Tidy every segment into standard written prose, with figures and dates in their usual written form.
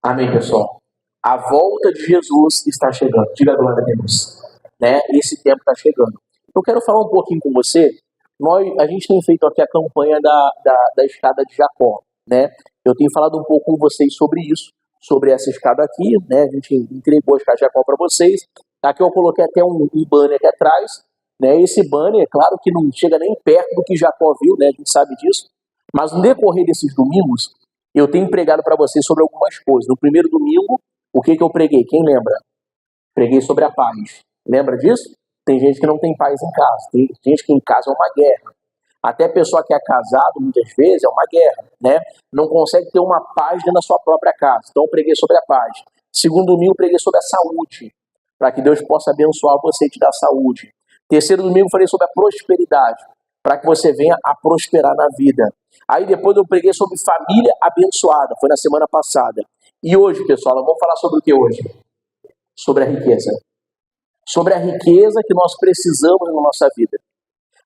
Amém, pessoal? A volta de Jesus está chegando. Diga glória a Deus. Né? Esse tempo está chegando. Eu quero falar um pouquinho com você. A gente tem feito aqui a campanha da escada de Jacó. Né? Eu tenho falado um pouco com vocês sobre isso, sobre essa escada aqui. Né? A gente entregou a escada de Jacó para vocês. Aqui eu coloquei até um banner aqui atrás. Né? Esse banner, claro que não chega nem perto do que Jacó viu, né? A gente sabe disso. Mas no decorrer desses domingos, eu tenho pregado para vocês sobre algumas coisas. No primeiro domingo, o que eu preguei? Quem lembra? Preguei sobre a paz. Lembra disso? Tem gente que não tem paz em casa. Tem gente que em casa é uma guerra. Até a pessoa que é casado, muitas vezes, é uma guerra, né? Não consegue ter uma paz dentro da sua própria casa. Então, eu preguei sobre a paz. Segundo domingo, eu preguei sobre a saúde, para que Deus possa abençoar você e te dar saúde. Terceiro domingo, eu falei sobre a prosperidade, para que você venha a prosperar na vida. Aí depois eu preguei sobre família abençoada, foi na semana passada. E hoje, pessoal, nós vamos falar sobre o que hoje? Sobre a riqueza. Sobre a riqueza que nós precisamos na nossa vida.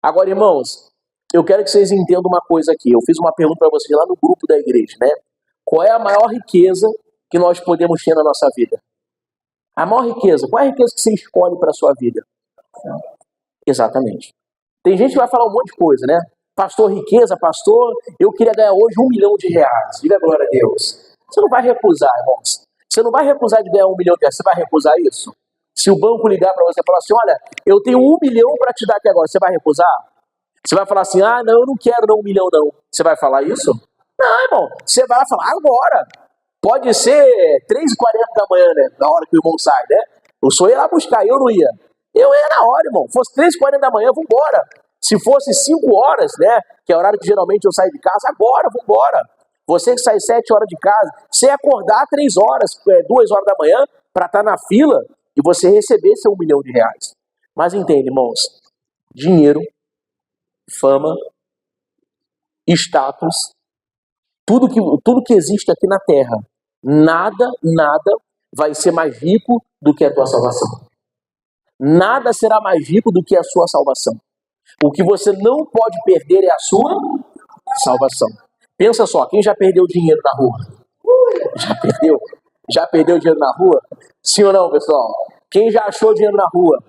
Agora, irmãos, eu quero que vocês entendam uma coisa aqui. Eu fiz uma pergunta para vocês lá no grupo da igreja, né? Qual é a maior riqueza que nós podemos ter na nossa vida? A maior riqueza. Qual é a riqueza que você escolhe para a sua vida? Exatamente. Tem gente que vai falar um monte de coisa, né? Pastor, riqueza, pastor, eu queria ganhar hoje R$1 milhão. Diga glória a Deus. Você não vai recusar, irmãos. Você não vai recusar de ganhar R$1 milhão. Você vai recusar isso? Se o banco ligar para você e falar assim, olha, eu tenho R$1 milhão para te dar aqui agora, você vai recusar? Você vai falar assim, ah, não, eu não quero não, R$1 milhão não. Você vai falar isso? Não, irmão. Você vai lá falar, agora. Pode ser 3h40 da manhã, né? Na hora que o irmão sai, né? Eu só ia lá buscar, eu não ia. Eu ia na hora, irmão. Fosse 3h40 da manhã, vambora. Se fosse 5 horas, né? Que é o horário que geralmente eu saio de casa, agora, vambora. Você que sai 7 horas de casa, você ia acordar 3 horas, 2 horas da manhã, para estar na fila e você receber seu R$1 milhão. Mas entende, irmãos, dinheiro, fama, status, tudo que existe aqui na Terra, nada vai ser mais rico do que a tua salvação. Nada será mais rico do que a sua salvação. O que você não pode perder é a sua salvação. Pensa só, quem já perdeu dinheiro na rua? Já perdeu? Já perdeu dinheiro na rua? Sim ou não, pessoal? Quem já achou dinheiro na rua?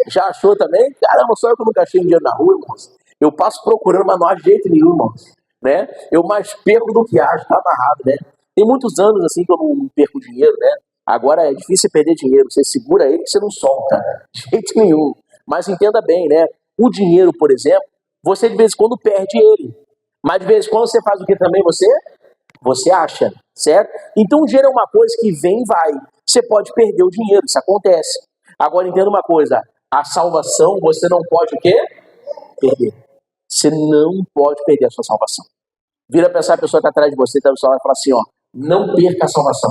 Já achou também? Caramba, só eu que nunca achei dinheiro na rua, irmãos. Eu passo procurando, mas não há jeito nenhum, irmãos. Né? Eu mais perco do que acho, tá amarrado, né? Tem muitos anos assim que eu não perco dinheiro, né? Agora é difícil perder dinheiro. Você segura ele que você não solta. De jeito nenhum. Mas entenda bem, né? O dinheiro, por exemplo, você de vez em quando perde ele. Mas de vez em quando você faz o que também? Você acha, certo? Então o dinheiro é uma coisa que vem e vai. Você pode perder o dinheiro, isso acontece. Agora entenda uma coisa, a salvação você não pode o quê? Perder. Você não pode perder a sua salvação. Vira para essa pessoa que está atrás de você, vai falar assim, ó, não perca a salvação.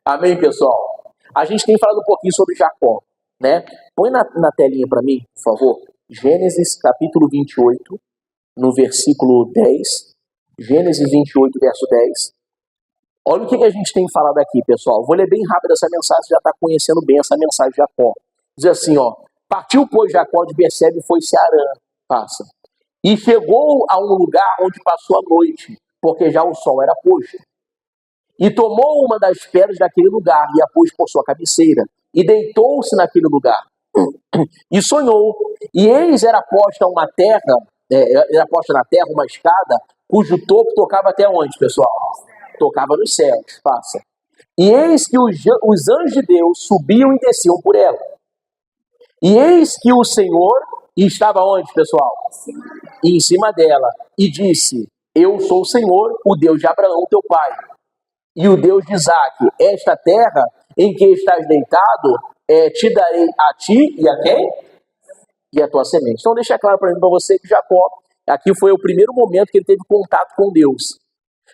Amém, pessoal? A gente tem falado um pouquinho sobre Jacó, né? Põe na telinha para mim, por favor. Gênesis capítulo 28, no versículo 10. Gênesis 28, verso 10. Olha o que a gente tem falado aqui, pessoal. Vou ler bem rápido essa mensagem, você já está conhecendo bem essa mensagem de Jacó. Diz assim, ó. Partiu, pois, Jacó de Bersebe e foi-se a Harã. Passa. E chegou a um lugar onde passou a noite, porque já o sol era posto. E tomou uma das pedras daquele lugar e a pôs por sua cabeceira. E deitou-se naquele lugar. E sonhou. E eis era posta uma terra, era posta na terra uma escada, cujo topo tocava até onde, pessoal? Tocava nos céus. Passa. E eis que os anjos de Deus subiam e desciam por ela. E eis que o Senhor estava onde, pessoal? Em cima dela. E disse, eu sou o Senhor, o Deus de Abraão, teu pai. E o Deus de Isaque, esta terra em que estás deitado, te darei a ti e a quem? E a tua semente. Então deixa claro para você que Jacó, aqui foi o primeiro momento que ele teve contato com Deus.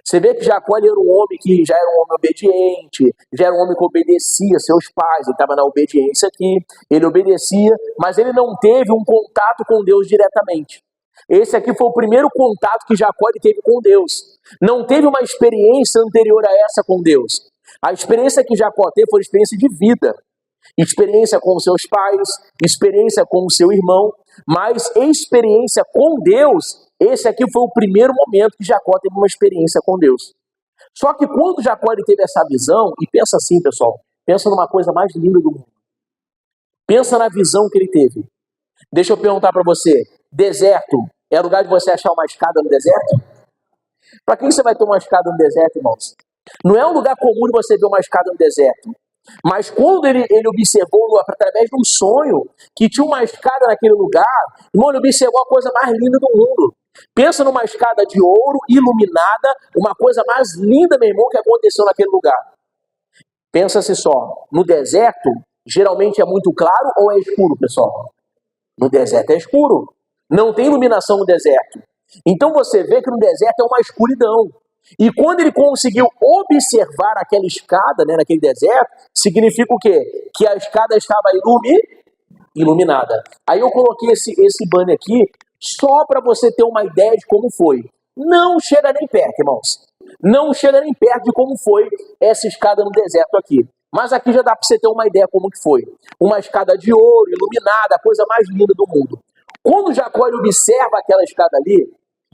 Você vê que Jacó ele era um homem que já era um homem obediente, já era um homem que obedecia seus pais, ele estava na obediência aqui, ele obedecia, mas ele não teve um contato com Deus diretamente. Esse aqui foi o primeiro contato que Jacó ele teve com Deus. Não teve uma experiência anterior a essa com Deus. A experiência que Jacó teve foi uma experiência de vida. Experiência com seus pais, experiência com o seu irmão, mas experiência com Deus, esse aqui foi o primeiro momento que Jacó teve uma experiência com Deus. Só que quando Jacó ele teve essa visão, e pensa assim, pessoal, pensa numa coisa mais linda do mundo. Pensa na visão que ele teve. Deixa eu perguntar para você, deserto é lugar de você achar uma escada no deserto? Para quem você vai ter uma escada no deserto, irmãos? Não é um lugar comum de você ver uma escada no deserto. Mas quando ele observou, através de um sonho, que tinha uma escada naquele lugar, irmão, ele observou a coisa mais linda do mundo. Pensa numa escada de ouro, iluminada, uma coisa mais linda, meu irmão, que aconteceu naquele lugar. Pensa-se só, no deserto, geralmente é muito claro ou é escuro, pessoal? No deserto é escuro. Não tem iluminação no deserto. Então você vê que no deserto é uma escuridão. E quando ele conseguiu observar aquela escada, né, naquele deserto, significa o quê? Que a escada estava iluminada. Aí eu coloquei esse banner aqui só para você ter uma ideia de como foi. Não chega nem perto, irmãos. Não chega nem perto de como foi essa escada no deserto aqui. Mas aqui já dá para você ter uma ideia como que foi. Uma escada de ouro, iluminada, a coisa mais linda do mundo. Quando Jacó ele observa aquela escada ali,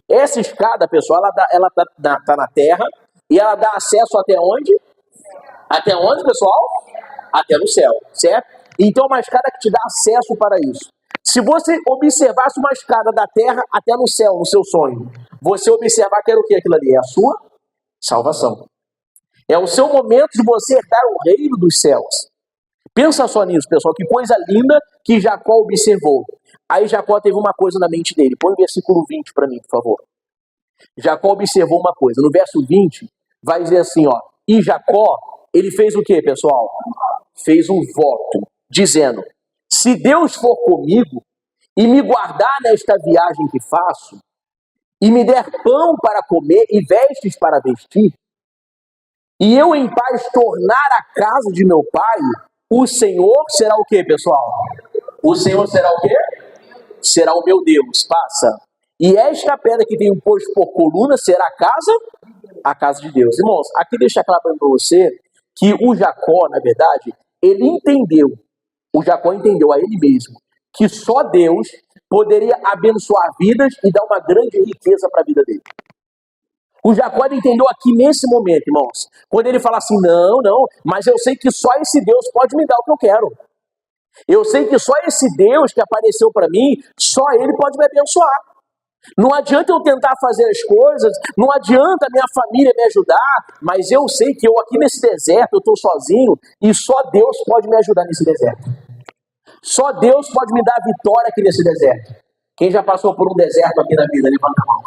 essa escada, pessoal, ela tá na terra e ela dá acesso até onde? Até onde, pessoal? Até no céu, certo? Então é uma escada que te dá acesso para isso. Se você observasse uma escada da terra até no céu, no seu sonho, você observar que era o que aquilo ali? É a sua salvação. É o seu momento de você herdar o reino dos céus. Pensa só nisso, pessoal, que coisa linda que Jacó observou. Aí Jacó teve uma coisa na mente dele. Põe o versículo 20 para mim, por favor. Jacó observou uma coisa. No verso 20, vai dizer assim, ó. E Jacó, ele fez o quê, pessoal? Fez um voto, dizendo, se Deus for comigo e me guardar nesta viagem que faço, e me der pão para comer e vestes para vestir, e eu em paz tornar a casa de meu pai, o Senhor será o quê, pessoal? O Senhor será o quê? Será o meu Deus, passa. E esta pedra que tem um posto por coluna será a casa de Deus. Irmãos, aqui deixa claro para você que o Jacó, na verdade, o Jacó entendeu a ele mesmo, que só Deus poderia abençoar vidas e dar uma grande riqueza para a vida dele. O Jacó entendeu aqui nesse momento, irmãos, quando ele fala assim, não, mas eu sei que só esse Deus pode me dar o que eu quero. Eu sei que só esse Deus que apareceu para mim, só Ele pode me abençoar. Não adianta eu tentar fazer as coisas, não adianta a minha família me ajudar, mas eu sei que eu aqui nesse deserto, eu estou sozinho, e só Deus pode me ajudar nesse deserto. Só Deus pode me dar vitória aqui nesse deserto. Quem já passou por um deserto aqui na vida, levanta a mão.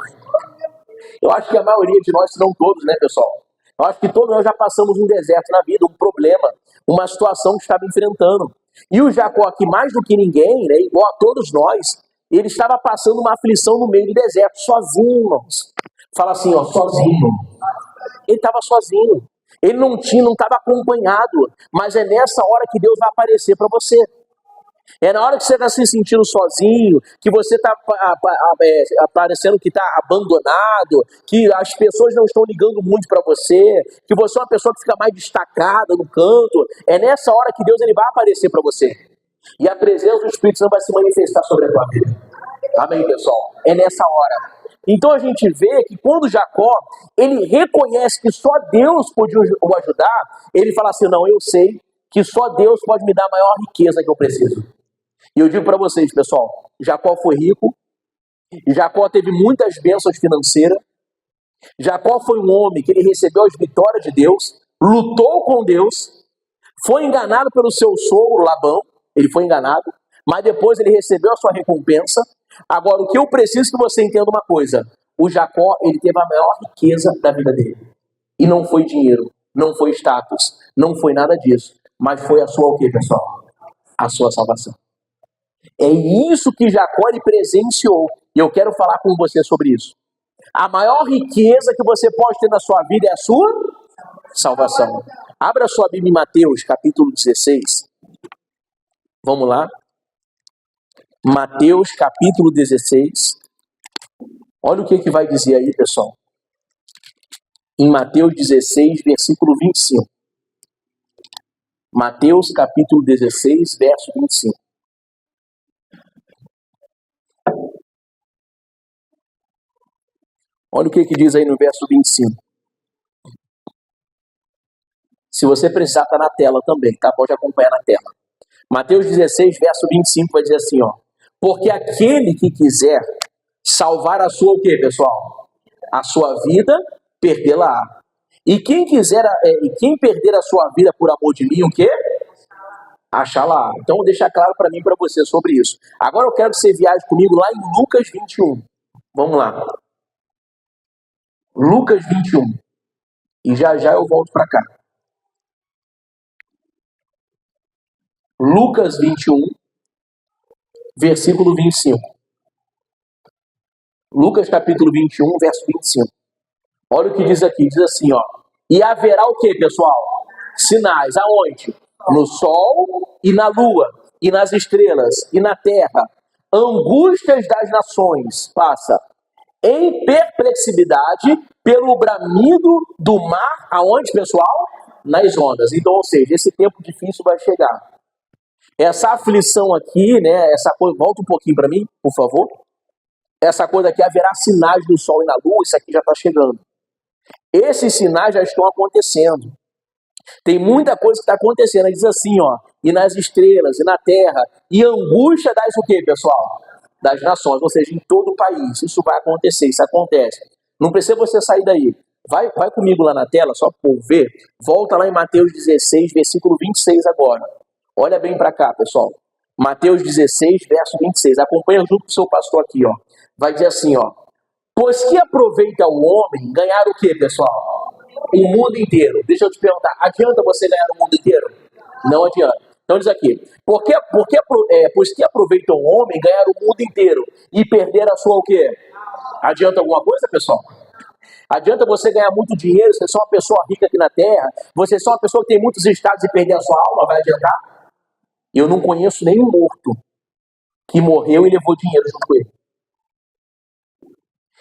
Eu acho que a maioria de nós, se não todos, né, pessoal? Eu acho que todos nós já passamos um deserto na vida, um problema, uma situação que estava enfrentando. E o Jacó aqui, mais do que ninguém, né, igual a todos nós, ele estava passando uma aflição no meio do deserto, sozinho, irmãos. Fala assim, ó, sozinho. Ele estava sozinho. Ele não estava acompanhado. Mas é nessa hora que Deus vai aparecer para você. É na hora que você está se sentindo sozinho, que você está parecendo que está abandonado, que as pessoas não estão ligando muito para você, que você é uma pessoa que fica mais destacada no canto. É nessa hora que Deus ele vai aparecer para você. E a presença do Espírito Santo vai se manifestar sobre a tua vida. Amém, pessoal? É nessa hora. Então a gente vê que quando Jacó, ele reconhece que só Deus pode o ajudar, ele fala assim, não, eu sei que só Deus pode me dar a maior riqueza que eu preciso. E eu digo para vocês, pessoal, Jacó foi rico, Jacó teve muitas bênçãos financeiras, Jacó foi um homem que ele recebeu as vitórias de Deus, lutou com Deus, foi enganado pelo seu sogro Labão, ele foi enganado, mas depois ele recebeu a sua recompensa. Agora, o que eu preciso que você entenda uma coisa, o Jacó, ele teve a maior riqueza da vida dele. E não foi dinheiro, não foi status, não foi nada disso, mas foi a sua o quê, pessoal? A sua salvação. É isso que Jacó ele presenciou. E eu quero falar com você sobre isso. A maior riqueza que você pode ter na sua vida é a sua salvação. Abra sua Bíblia em Mateus, capítulo 16. Vamos lá. Mateus, capítulo 16. Olha o que vai dizer aí, pessoal. Em Mateus 16, versículo 25. Mateus, capítulo 16, verso 25. Olha o que diz aí no verso 25. Se você precisar, está na tela também, tá? Pode acompanhar na tela. Mateus 16, verso 25 vai dizer assim, ó. Porque aquele que quiser salvar a sua o quê, pessoal? A sua vida, perdê-la. E quem perder a sua vida por amor de mim, o quê? Achá-la. Então, vou deixar claro para mim e para você sobre isso. Agora eu quero que você viaje comigo lá em Lucas 21. Vamos lá. Lucas 21. E já eu volto para cá. Lucas 21, versículo 25. Lucas capítulo 21, verso 25. Olha o que diz aqui. Diz assim, ó. E haverá o que, pessoal? Sinais. Aonde? No sol e na lua, e nas estrelas, e na terra. Angústias das nações. Passa. Em perplexidade pelo bramido do mar. Aonde, pessoal? Nas ondas. Então, ou seja, esse tempo difícil vai chegar. Essa aflição aqui, né? Essa coisa, volta um pouquinho para mim, por favor. Essa coisa aqui, haverá sinais do sol e na lua, isso aqui já está chegando. Esses sinais já estão acontecendo. Tem muita coisa que está acontecendo. Ele diz assim, ó, e nas estrelas, e na terra, e angústia das o quê, pessoal? Das nações, ou seja, em todo o país. Isso vai acontecer, isso acontece. Não precisa você sair daí. Vai comigo lá na tela, só para ver. Volta lá em Mateus 16, versículo 26 agora. Olha bem para cá, pessoal. Mateus 16, verso 26. Acompanha junto com o seu pastor aqui, ó. Vai dizer assim, ó. Pois que aproveita o homem ganhar o quê, pessoal? O mundo inteiro. Deixa eu te perguntar, adianta você ganhar o mundo inteiro? Não adianta. Então diz aqui, pois que aproveita o homem ganhar o mundo inteiro e perder a sua o quê? Adianta alguma coisa, pessoal? Adianta você ganhar muito dinheiro, você é só uma pessoa rica aqui na terra, você é só uma pessoa que tem muitos estados e perder a sua alma, vai adiantar? Eu não conheço nenhum morto que morreu e levou dinheiro junto com ele.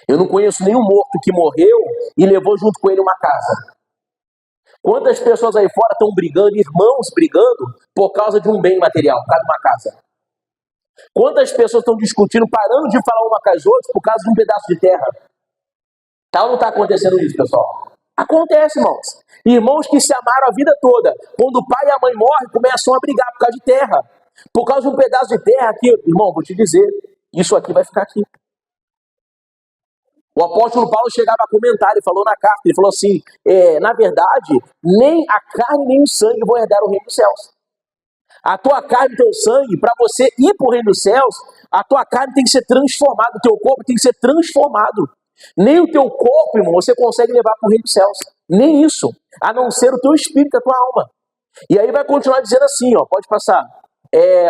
Eu não conheço nenhum morto que morreu e levou junto com ele uma casa. Quantas pessoas aí fora estão brigando, irmãos brigando, por causa de um bem material, por causa de uma casa? Quantas pessoas estão discutindo, parando de falar uma com as outras, por causa de um pedaço de terra? Tá ou não está acontecendo isso, pessoal? Acontece, irmãos. Irmãos que se amaram a vida toda, quando o pai e a mãe morrem, começam a brigar por causa de terra. Por causa de um pedaço de terra aqui, irmão, vou te dizer, isso aqui vai ficar aqui. O apóstolo Paulo chegava a comentar, ele falou na carta, ele falou assim, na verdade, nem a carne nem o sangue vão herdar o reino dos céus. A tua carne e o teu sangue, para você ir para o reino dos céus, a tua carne tem que ser transformada, o teu corpo tem que ser transformado. Nem o teu corpo, irmão, você consegue levar para o reino dos céus. Nem isso, a não ser o teu espírito, a tua alma. E aí vai continuar dizendo assim, ó, pode passar.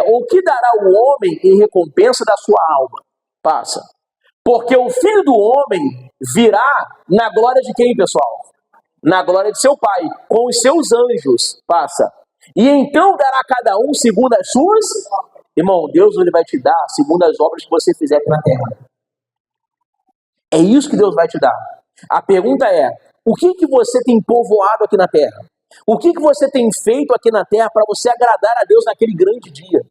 O que dará o homem em recompensa da sua alma? Passa. Porque o Filho do Homem virá na glória de quem, pessoal? Na glória de seu Pai, com os seus anjos. Passa. E então dará a cada um segundo as suas... Irmão, Deus ele vai te dar segundo as obras que você fizer aqui na terra. É isso que Deus vai te dar. A pergunta é, o que você tem povoado aqui na terra? O que você tem feito aqui na terra para você agradar a Deus naquele grande dia?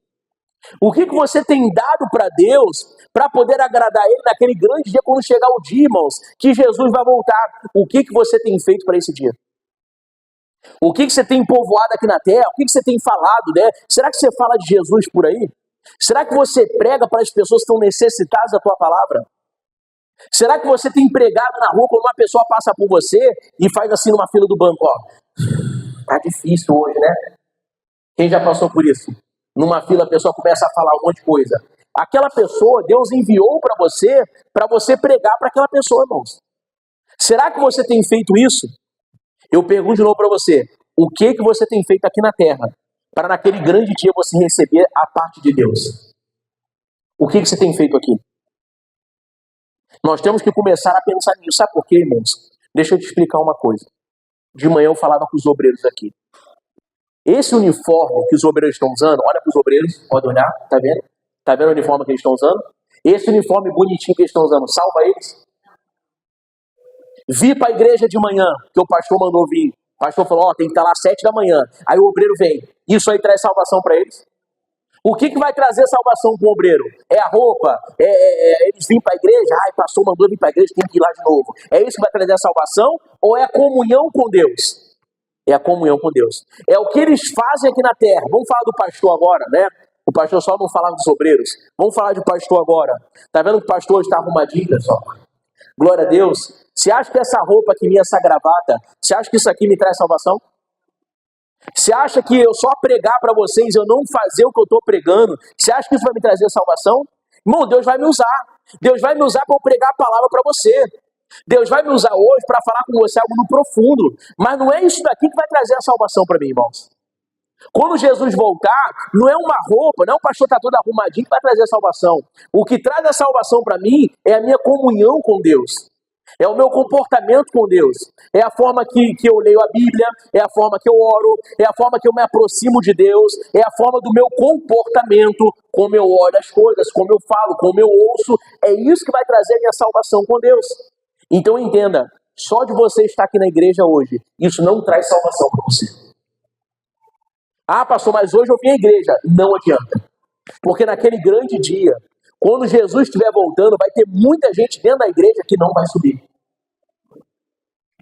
O que você tem dado para Deus para poder agradar Ele naquele grande dia, quando chegar o dia, irmãos, que Jesus vai voltar? O que você tem feito para esse dia? O que você tem povoado aqui na terra? O que você tem falado, né? Será que você fala de Jesus por aí? Será que você prega para as pessoas que estão necessitadas da tua palavra? Será que você tem pregado na rua quando uma pessoa passa por você e faz assim numa fila do banco, ó? Tá difícil hoje, né? Quem já passou por isso? Numa fila a pessoa começa a falar um monte de coisa. Aquela pessoa, Deus enviou para você pregar para aquela pessoa, irmãos. Será que você tem feito isso? Eu pergunto de novo para você, o que você tem feito aqui na terra para naquele grande dia você receber a parte de Deus? O que você tem feito aqui? Nós temos que começar a pensar nisso. Sabe por quê, irmãos? Deixa eu te explicar uma coisa. De manhã eu falava com os obreiros aqui. Esse uniforme que os obreiros estão usando, olha para os obreiros, pode olhar, tá vendo? Tá vendo o uniforme que eles estão usando? Esse uniforme bonitinho que eles estão usando, salva eles? Vi para a igreja de manhã, que o pastor mandou vir. O pastor falou, tem que estar lá às 7 da manhã. Aí o obreiro vem. Isso aí traz salvação para eles? O que vai trazer salvação para o obreiro? É a roupa? Eles vêm para a igreja? Ai, pastor mandou vir para a igreja, tem que ir lá de novo. É isso que vai trazer a salvação? Ou é a comunhão com Deus? É a comunhão com Deus. É o que eles fazem aqui na terra. Vamos falar do pastor agora, né? O pastor só não falava dos obreiros. Vamos falar de pastor agora. Tá vendo que o pastor está arrumadinho, pessoal? Glória a Deus. Você acha que essa roupa aqui minha, essa gravata, você acha que isso aqui me traz salvação? Você acha que eu só pregar para vocês, eu não fazer o que eu estou pregando, você acha que isso vai me trazer salvação? Irmão, Deus vai me usar. Deus vai me usar para eu pregar a palavra para você. Deus vai me usar hoje para falar com você algo no profundo. Mas não é isso daqui que vai trazer a salvação para mim, irmãos. Quando Jesus voltar, não é uma roupa, não é um pastor que está todo arrumadinho que vai trazer a salvação. O que traz a salvação para mim é a minha comunhão com Deus. É o meu comportamento com Deus. É a forma que eu leio a Bíblia, é a forma que eu oro, é a forma que eu me aproximo de Deus, é a forma do meu comportamento, como eu olho as coisas, como eu falo, como eu ouço. É isso que vai trazer a minha salvação com Deus. Então entenda, só de você estar aqui na igreja hoje, isso não traz salvação para você. Ah, pastor, mas hoje eu vim à igreja. Não adianta. Porque naquele grande dia, quando Jesus estiver voltando, vai ter muita gente dentro da igreja que não vai subir.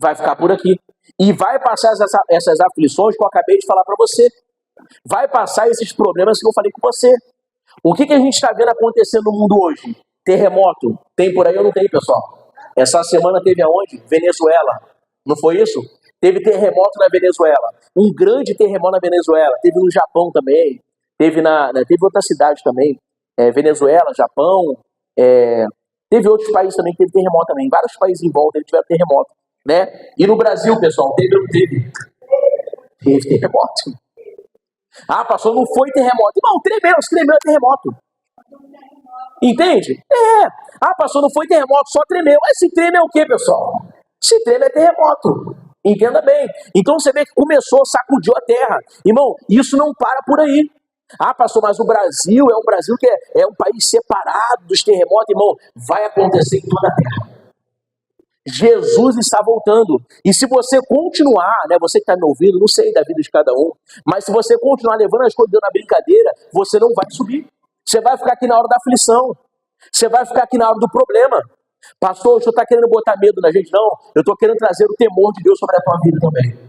Vai ficar por aqui. E vai passar essas aflições que eu acabei de falar para você. Vai passar esses problemas que eu falei com você. O que a gente está vendo acontecendo no mundo hoje? Terremoto. Tem por aí ou não tem, pessoal? Essa semana teve aonde? Venezuela. Não foi isso? Teve terremoto na Venezuela. Um grande terremoto na Venezuela. Teve no Japão também. Teve outra cidade também. Venezuela, Japão. Teve outros países também que teve terremoto também. Vários países em volta tiveram terremoto. Né? E no Brasil, pessoal, teve ou não teve? Teve terremoto. Ah, pastor, não foi terremoto. Irmão, tremeu é terremoto. Entende? Ah, pastor, não foi terremoto, só tremeu. Mas se treme é o quê, pessoal? Se treme é terremoto. Entenda bem. Então você vê que começou, sacudiu a terra. Irmão, isso não para por aí. Ah, pastor, mas o Brasil é um Brasil que é um país separado dos terremotos. Irmão, vai acontecer em toda a terra. Jesus está voltando. E se você continuar, né, você que está me ouvindo, não sei da vida de cada um, mas se você continuar levando as coisas na brincadeira, você não vai subir. Você vai ficar aqui na hora da aflição. Você vai ficar aqui na hora do problema. Pastor, o senhor está querendo botar medo na gente? Não, eu estou querendo trazer o temor de Deus sobre a tua vida também.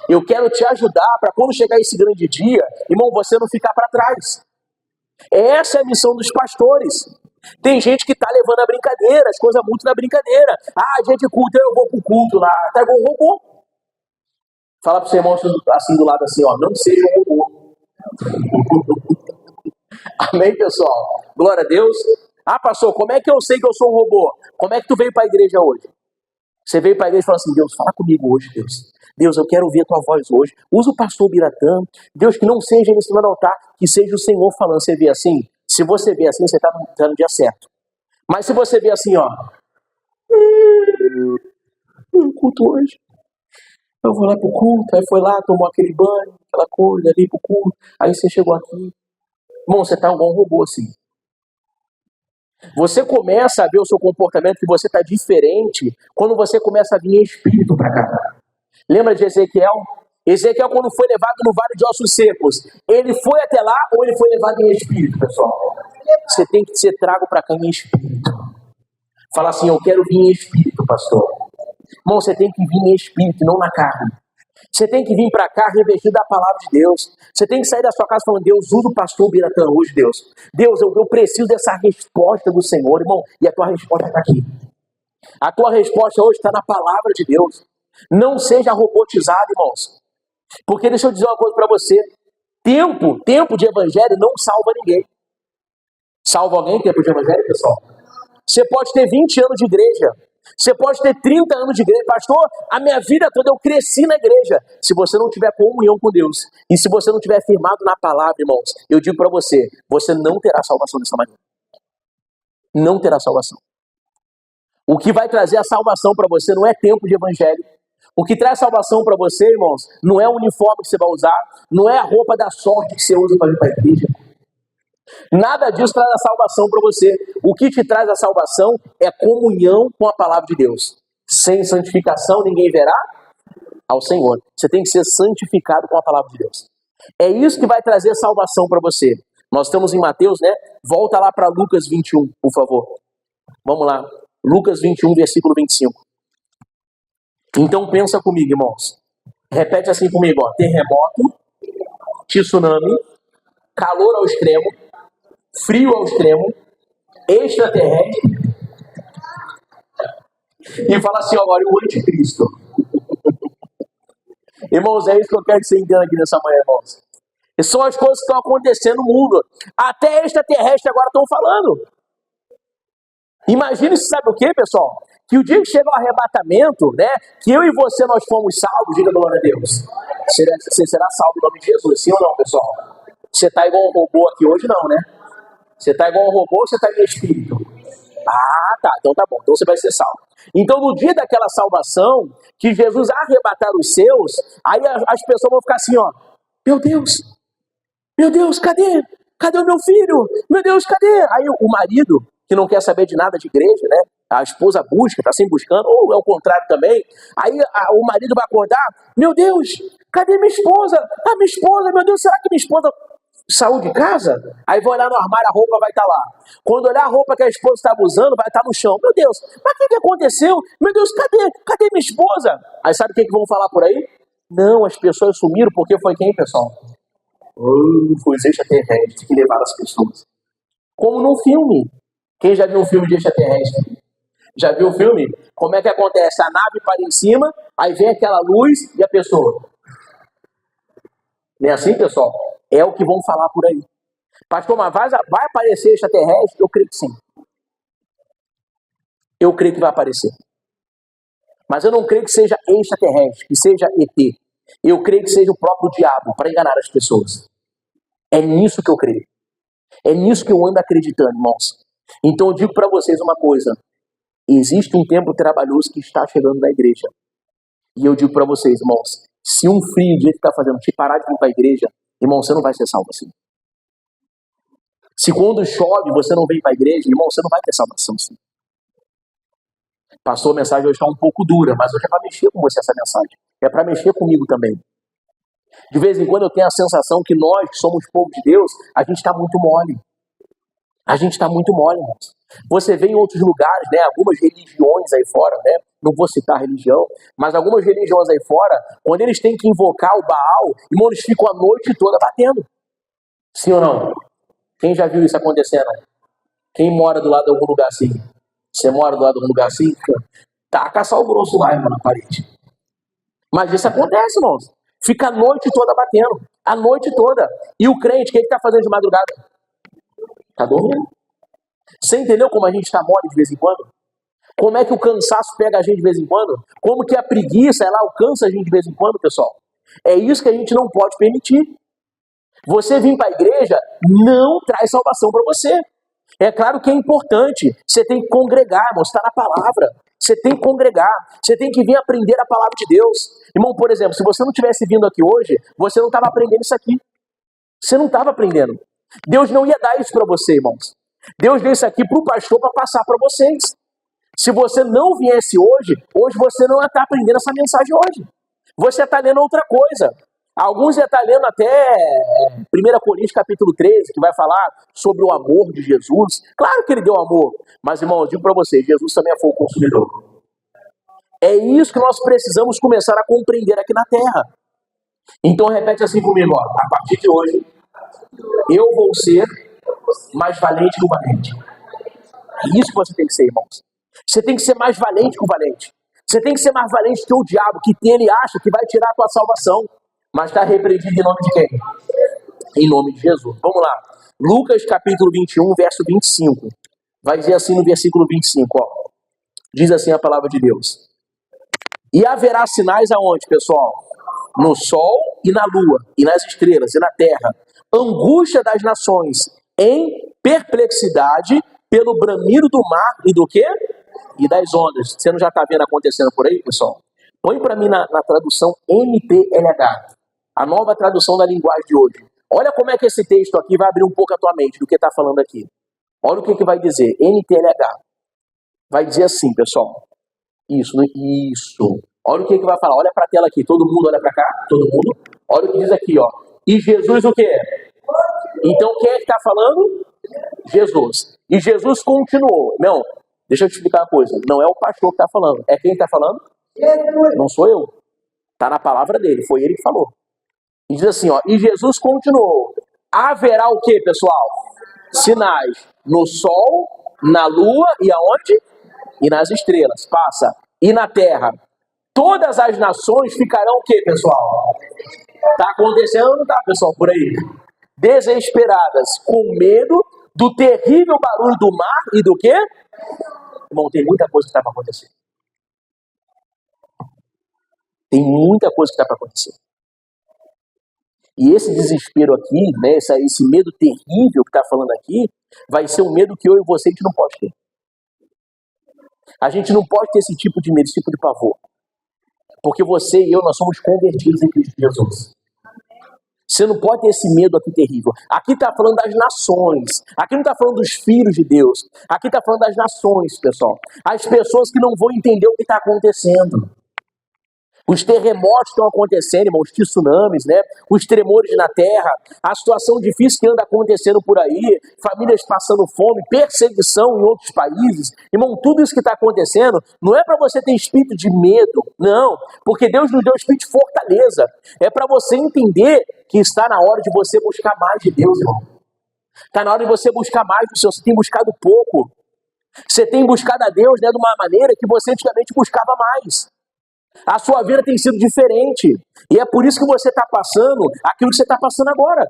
Eu quero te ajudar para quando chegar esse grande dia, irmão, você não ficar para trás. Essa é a missão dos pastores. Tem gente que está levando a brincadeira, as coisas muito na brincadeira. Ah, dia de culto, eu vou pro culto lá. Tá igual um robô. Fala pro seu irmão assim do lado assim, ó, não seja um robô. Amém, pessoal? Glória a Deus. Ah, pastor, como é que eu sei que eu sou um robô? Como é que tu veio para a igreja hoje? Você veio para a igreja e falou assim, Deus, fala comigo hoje, Deus. Deus, eu quero ouvir a tua voz hoje. Usa o pastor Biratã. Deus, que não seja ele em cima do altar, que seja o Senhor falando. Você vê assim? Se você vê assim, você está no dia certo. Mas se você vê assim, ó. No culto hoje. Eu vou lá pro culto. Aí foi lá, tomou aquele banho, aquela coisa ali pro culto. Aí você chegou aqui. Irmão, você está igual um robô assim. Você começa a ver o seu comportamento, que você está diferente, quando você começa a vir em espírito para cá. Lembra de Ezequiel? Ezequiel, quando foi levado no vale de ossos secos, ele foi até lá ou ele foi levado em espírito, pessoal? Você tem que ser trago para cá em espírito. Fala assim, eu quero vir em espírito, pastor. Irmão, você tem que vir em espírito, não na carne. Você tem que vir para cá revestido da palavra de Deus. Você tem que sair da sua casa falando, Deus, usa o pastor Biratã hoje, Deus. Deus, eu preciso dessa resposta do Senhor, irmão. E a tua resposta está aqui. A tua resposta hoje está na palavra de Deus. Não seja robotizado, irmãos. Porque deixa eu dizer uma coisa para você. Tempo de evangelho não salva ninguém. Salva alguém tempo de evangelho, pessoal? Você pode ter 20 anos de igreja. Você pode ter 30 anos de igreja. Pastor, a minha vida toda eu cresci na igreja. Se você não tiver comunhão com Deus, e se você não tiver firmado na palavra, irmãos, eu digo para você, você não terá salvação dessa maneira. Não terá salvação. O que vai trazer a salvação para você não é tempo de evangelho. O que traz salvação para você, irmãos, não é o uniforme que você vai usar, não é a roupa da sorte que você usa para ir para a igreja. Nada disso traz a salvação para você. O que te traz a salvação é comunhão com a palavra de Deus. Sem santificação ninguém verá ao Senhor. Você tem que ser santificado com a palavra de Deus. É isso que vai trazer salvação para você. Nós estamos em Mateus, né? Volta lá para Lucas 21, por favor. Vamos lá. Lucas 21, versículo 25. Então pensa comigo, irmãos. Repete assim comigo, ó. Terremoto, tsunami, calor ao extremo, frio ao extremo, extraterrestre, e fala assim agora, o anticristo. Irmãos, é isso que eu quero que você entenda aqui nessa manhã, irmãos. E são as coisas que estão acontecendo no mundo. Até extraterrestres agora estão falando. Imagine, sabe o que, pessoal? Que o dia que chega o arrebatamento, né? Que eu e você, nós fomos salvos, diga glória a Deus. Você será salvo em nome de Jesus, sim ou não, pessoal? Você está igual um robô aqui hoje, não, né? Você está igual um robô ou você está em espírito? Ah, tá. Então tá bom. Então você vai ser salvo. Então no dia daquela salvação, que Jesus arrebatar os seus, aí as pessoas vão ficar assim, ó. Meu Deus, cadê? Cadê o meu filho? Meu Deus, cadê? Aí o marido, que não quer saber de nada de igreja, né? A esposa busca, está sempre buscando, ou é o contrário também. Aí o marido vai acordar, meu Deus, cadê minha esposa? Ah, minha esposa, meu Deus, será que minha esposa saiu de casa? Aí vai olhar no armário, a roupa vai estar lá. Quando olhar a roupa que a esposa estava usando, vai estar no chão. Meu Deus, mas o que aconteceu? Meu Deus, cadê minha esposa? Aí sabe o que vão falar por aí? Não, as pessoas sumiram porque foi quem, pessoal? Foi os extraterrestres que levaram as pessoas. Como num filme. Quem já viu um filme de extraterrestre? Já viu o filme? Como é que acontece? A nave para em cima, aí vem aquela luz e a pessoa. Não é assim, pessoal? É o que vão falar por aí. Pastor, mas vai aparecer extraterrestre? Eu creio que sim. Eu creio que vai aparecer. Mas eu não creio que seja extraterrestre, que seja ET. Eu creio que seja o próprio diabo para enganar as pessoas. É nisso que eu creio. É nisso que eu ando acreditando, irmãos. Então eu digo para vocês uma coisa. Existe um tempo trabalhoso que está chegando na igreja. E eu digo para vocês, irmãos, se um frio do jeito que está fazendo te parar de vir para a igreja, irmão, você não vai ser salvo assim. Se quando chove você não vem para a igreja, irmão, você não vai ter salvação assim. Pastor, a mensagem hoje está um pouco dura, mas hoje é para mexer com você essa mensagem. É para mexer comigo também. De vez em quando eu tenho a sensação que nós, que somos povo de Deus, a gente está muito mole. A gente está muito mole, irmãos. Você vê em outros lugares, né, algumas religiões aí fora, né, não vou citar religião, mas algumas religiões aí fora, quando eles têm que invocar o Baal, irmão, eles ficam a noite toda batendo. Sim ou não? Quem já viu isso acontecendo? Quem mora do lado de algum lugar assim? Você mora do lado de algum lugar assim? Taca sal grosso lá, irmão, na parede. Mas isso acontece, irmãos. Fica a noite toda batendo. A noite toda. E o crente, o que ele está fazendo de madrugada? Está dormindo. Você entendeu como a gente está mole de vez em quando? Como é que o cansaço pega a gente de vez em quando? Como que a preguiça, ela alcança a gente de vez em quando, pessoal? É isso que a gente não pode permitir. Você vir para a igreja não traz salvação para você. É claro que é importante. Você tem que congregar, irmão. Você está na palavra. Você tem que congregar. Você tem que vir aprender a palavra de Deus. Irmão, por exemplo, se você não tivesse vindo aqui hoje, você não estava aprendendo isso aqui. Você não estava aprendendo. Deus não ia dar isso para você, irmãos. Deus deu isso aqui para o pastor para passar para vocês. Se você não viesse hoje você não ia estar aprendendo essa mensagem hoje. Você está lendo outra coisa. Alguns já estão lendo até 1 Coríntios capítulo 13, que vai falar sobre o amor de Jesus. Claro que ele deu amor, mas, irmão, eu digo para vocês, Jesus também foi o consumidor. É isso que nós precisamos começar a compreender aqui na Terra. Então repete assim comigo, ó. A partir de hoje, eu vou ser mais valente que o valente. É isso que você tem que ser, irmãos. Você tem que ser mais valente que o valente. Você tem que ser mais valente que o diabo, que ele acha que vai tirar a tua salvação. Mas está repreendido em nome de quem? Em nome de Jesus. Vamos lá. Lucas capítulo 21, verso 25. Vai dizer assim no versículo 25, ó. Diz assim a palavra de Deus. E haverá sinais aonde, pessoal? No sol e na lua, e nas estrelas, e na terra. Angústia das nações, em perplexidade, pelo bramido do mar e do quê? E das ondas. Você não já está vendo acontecendo por aí, pessoal? Põe para mim na tradução NTLH. A nova tradução da linguagem de hoje. Olha como é que esse texto aqui vai abrir um pouco a tua mente do que está falando aqui. Olha o que vai dizer. NTLH. Vai dizer assim, pessoal. Isso. Olha o que vai falar. Olha para a tela aqui. Todo mundo olha para cá. Todo mundo. Olha o que diz aqui, ó. E Jesus o quê? Então quem é que está falando? Jesus. E Jesus continuou. Não, deixa eu te explicar uma coisa. Não é o pastor que está falando. É quem está falando? Não sou eu. Está na palavra dele, foi ele que falou. E diz assim, ó, e Jesus continuou, haverá o que, pessoal? Sinais no sol, na lua e aonde? E nas estrelas, passa. E na terra, todas as nações ficarão o que, pessoal? Está acontecendo ou não está, pessoal, por aí? Desesperadas, com medo do terrível barulho do mar e do quê? Irmão, tem muita coisa que está para acontecer. Tem muita coisa que está para acontecer. E esse desespero aqui, né, esse medo terrível que está falando aqui, vai ser um medo que eu e você a gente não pode ter. A gente não pode ter esse tipo de medo, esse tipo de pavor. Porque você e eu, nós somos convertidos em Cristo Jesus. Você não pode ter esse medo aqui terrível. Aqui está falando das nações. Aqui não está falando dos filhos de Deus. Aqui está falando das nações, pessoal. As pessoas que não vão entender o que está acontecendo. Os terremotos estão acontecendo, irmãos, tsunamis, né? Os tremores na terra, a situação difícil que anda acontecendo por aí, famílias passando fome, perseguição em outros países. Irmão, tudo isso que está acontecendo não é para você ter espírito de medo, não, porque Deus nos deu espírito de fortaleza. É para você entender que está na hora de você buscar mais de Deus, irmão. Está na hora de você buscar mais do Senhor. Você tem buscado pouco. Você tem buscado a Deus, né, de uma maneira que você antigamente buscava mais. A sua vida tem sido diferente. E é por isso que você está passando aquilo que você está passando agora.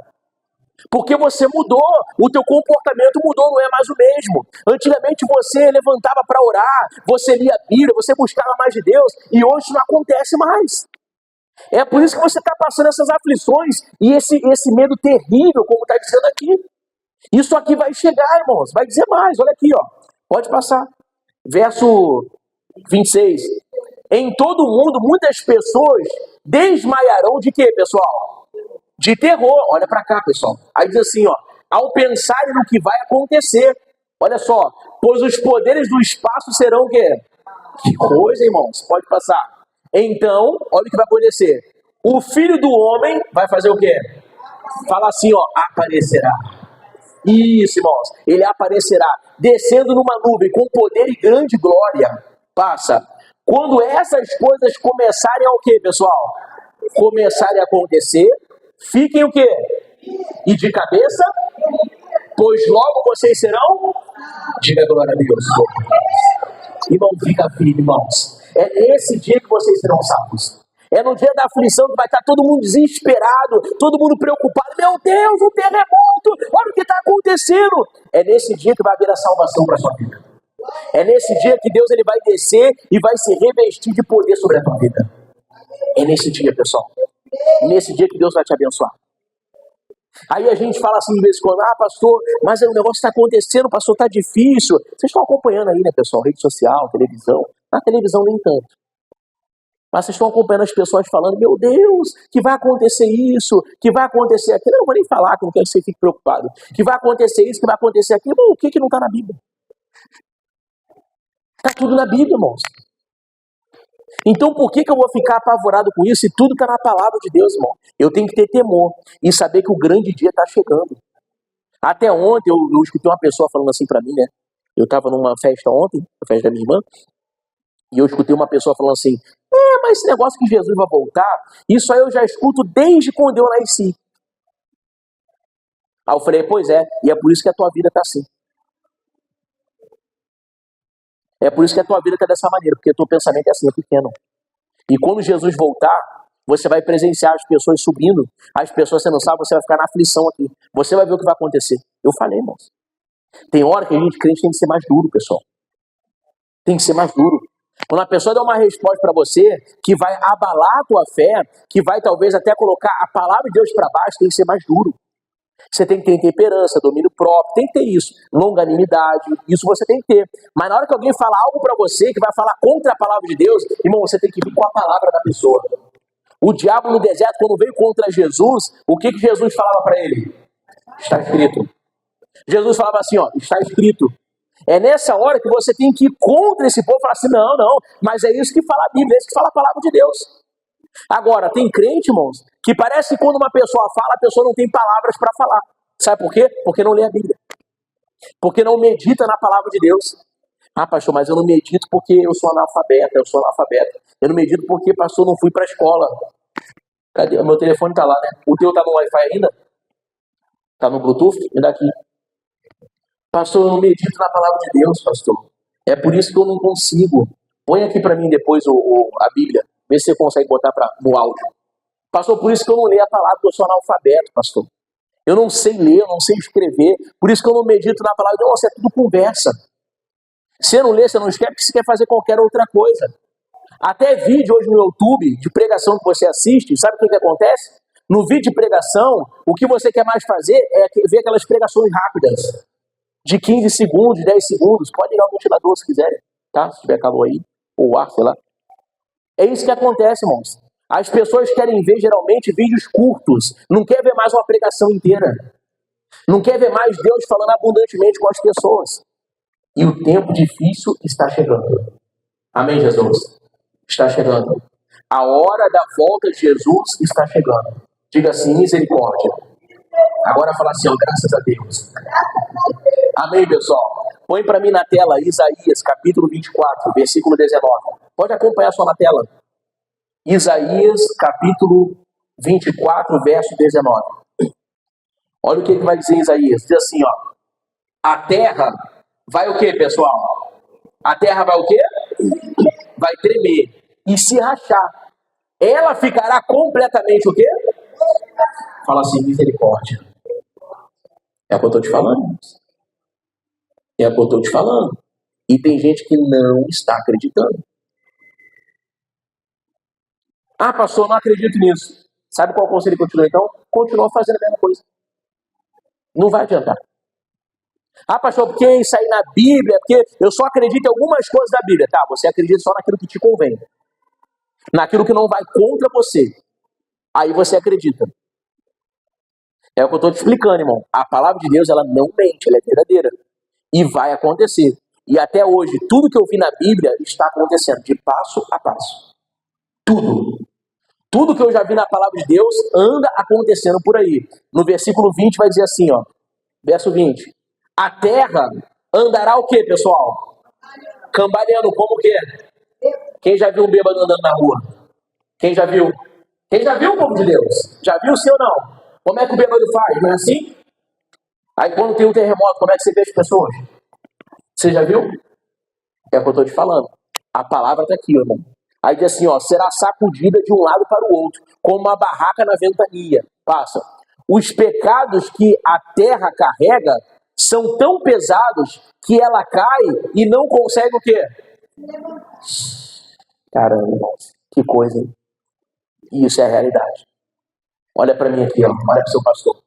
Porque você mudou. O teu comportamento mudou, não é mais o mesmo. Antigamente você levantava para orar, você lia a Bíblia, você buscava mais de Deus. E hoje isso não acontece mais. É por isso que você está passando essas aflições e esse medo terrível, como está dizendo aqui. Isso aqui vai chegar, irmãos. Vai dizer mais. Olha aqui, ó. Pode passar. Verso 26. Em todo o mundo, muitas pessoas desmaiarão de quê, pessoal? De terror. Olha para cá, pessoal. Aí diz assim, ó. Ao pensarem no que vai acontecer. Olha só. Pois os poderes do espaço serão o quê? Que coisa, irmãos. Pode passar. Então, olha o que vai acontecer. O Filho do Homem vai fazer o quê? Fala assim, ó. Aparecerá. Isso, irmãos. Ele aparecerá. Descendo numa nuvem com poder e grande glória. Passa. Quando essas coisas começarem a o quê, pessoal? Começarem a acontecer, fiquem o quê? E de cabeça? Pois logo vocês serão? Diga glória a Deus. Irmão, fica firme, irmãos. É nesse dia que vocês serão salvos. É no dia da aflição que vai estar todo mundo desesperado, todo mundo preocupado. Meu Deus, um terremoto, olha o que está acontecendo. É nesse dia que vai haver a salvação para a sua vida. É nesse dia que Deus ele vai descer e vai se revestir de poder sobre a tua vida. É nesse dia, pessoal. Nesse dia que Deus vai te abençoar. Aí a gente fala assim de vez em quando, pastor, mas o negócio está acontecendo, pastor, está difícil. Vocês estão acompanhando aí, né, pessoal? Rede social, televisão. Na televisão nem tanto. Mas vocês estão acompanhando as pessoas falando, meu Deus, que vai acontecer isso, que vai acontecer aquilo. Eu não vou nem falar, que não quero que você fique preocupado. Que vai acontecer isso, que vai acontecer aquilo. Bom, o que não está na Bíblia? Está tudo na Bíblia, irmãos. Então por que eu vou ficar apavorado com isso se tudo está na palavra de Deus, irmão? Eu tenho que ter temor e saber que o grande dia está chegando. Até ontem eu escutei uma pessoa falando assim para mim, né? Eu estava numa festa ontem, a festa da minha irmã, e eu escutei uma pessoa falando assim, mas esse negócio que Jesus vai voltar, isso aí eu já escuto desde quando eu nasci. Aí eu falei, pois é, e é por isso que a tua vida está assim. É por isso que a tua vida está dessa maneira, porque o teu pensamento é assim, é pequeno. E quando Jesus voltar, você vai presenciar as pessoas subindo, as pessoas sendo salvas, você vai ficar na aflição aqui. Você vai ver o que vai acontecer. Eu falei, irmãos. Tem hora que a gente crente tem que ser mais duro, pessoal. Tem que ser mais duro. Quando a pessoa dá uma resposta para você, que vai abalar a tua fé, que vai talvez até colocar a palavra de Deus para baixo, tem que ser mais duro. Você tem que ter temperança, domínio próprio, tem que ter isso. Longanimidade, isso você tem que ter. Mas na hora que alguém fala algo para você, que vai falar contra a palavra de Deus, irmão, você tem que vir com a palavra da pessoa. O diabo no deserto, quando veio contra Jesus, o que Jesus falava para ele? Está escrito. Jesus falava assim, ó, está escrito. É nessa hora que você tem que ir contra esse povo e falar assim, não, mas é isso que fala a Bíblia, é isso que fala a palavra de Deus. Agora, tem crente, irmãos, que parece que quando uma pessoa fala, a pessoa não tem palavras para falar. Sabe por quê? Porque não lê a Bíblia. Porque não medita na palavra de Deus. Ah, pastor, mas eu não medito porque eu sou analfabeta, Eu não medito porque, pastor, não fui para a escola. Cadê? O meu telefone tá lá, né? O teu tá no Wi-Fi ainda? Tá no Bluetooth? Me dá aqui. Pastor, eu não medito na palavra de Deus, pastor. É por isso que eu não consigo. Põe aqui para mim depois a Bíblia. Vê se você consegue botar no áudio. Pastor, por isso que eu não leio a palavra, porque eu sou analfabeto, pastor. Eu não sei ler, eu não sei escrever. Por isso que eu não medito na palavra de Deus. Nossa, é tudo conversa. Você não lê, você não escreve, porque você quer fazer qualquer outra coisa. Até vídeo hoje no YouTube de pregação que você assiste, sabe o que acontece? No vídeo de pregação, o que você quer mais fazer é ver aquelas pregações rápidas, de 15 segundos, 10 segundos. Pode ligar o ventilador se quiserem, tá? Se tiver calor aí, ou ar, sei lá. É isso que acontece, irmãos. As pessoas querem ver, geralmente, vídeos curtos. Não quer ver mais uma pregação inteira. Não quer ver mais Deus falando abundantemente com as pessoas. E o tempo difícil está chegando. Amém, Jesus? Está chegando. A hora da volta de Jesus está chegando. Diga assim, misericórdia. Agora fala assim, ó, graças a Deus. Amém, pessoal? Põe para mim na tela Isaías, capítulo 24, versículo 19. Pode acompanhar só na tela. Isaías, capítulo 24, verso 19. Olha o que vai dizer Isaías. Diz assim, ó. A terra vai o quê, pessoal? A terra vai o quê? Vai tremer e se rachar. Ela ficará completamente o quê? Fala assim, misericórdia. É o que eu estou te falando. É o que eu estou te falando. E tem gente que não está acreditando. Ah, pastor, não acredito nisso. Sabe qual conselho continua então? Continua fazendo a mesma coisa. Não vai adiantar. Ah, pastor, porque isso aí na Bíblia, porque eu só acredito em algumas coisas da Bíblia. Tá, você acredita só naquilo que te convém. Naquilo que não vai contra você. Aí você acredita. É o que eu estou te explicando, irmão. A palavra de Deus, ela não mente, ela é verdadeira. E vai acontecer. E até hoje, tudo que eu vi na Bíblia está acontecendo, de passo a passo. Tudo. Tudo que eu já vi na palavra de Deus anda acontecendo por aí. No versículo 20 vai dizer assim, ó. Verso 20. A terra andará o quê, pessoal? Cambaleando, como o quê? Quem já viu um bêbado andando na rua? Quem já viu? Quem já viu o povo de Deus? Já viu sim ou não? Como é que o bêbado faz? Não é assim? Aí quando tem um terremoto, como é que você vê as pessoas? Você já viu? É o que eu estou te falando. A palavra está aqui, irmão. Aí diz assim, ó, será sacudida de um lado para o outro, como uma barraca na ventania. Passa. Os pecados que a terra carrega são tão pesados que ela cai e não consegue o quê? Caramba, irmão. Que coisa, hein? Isso é a realidade. Olha para mim aqui, ó. Olha para o seu pastor.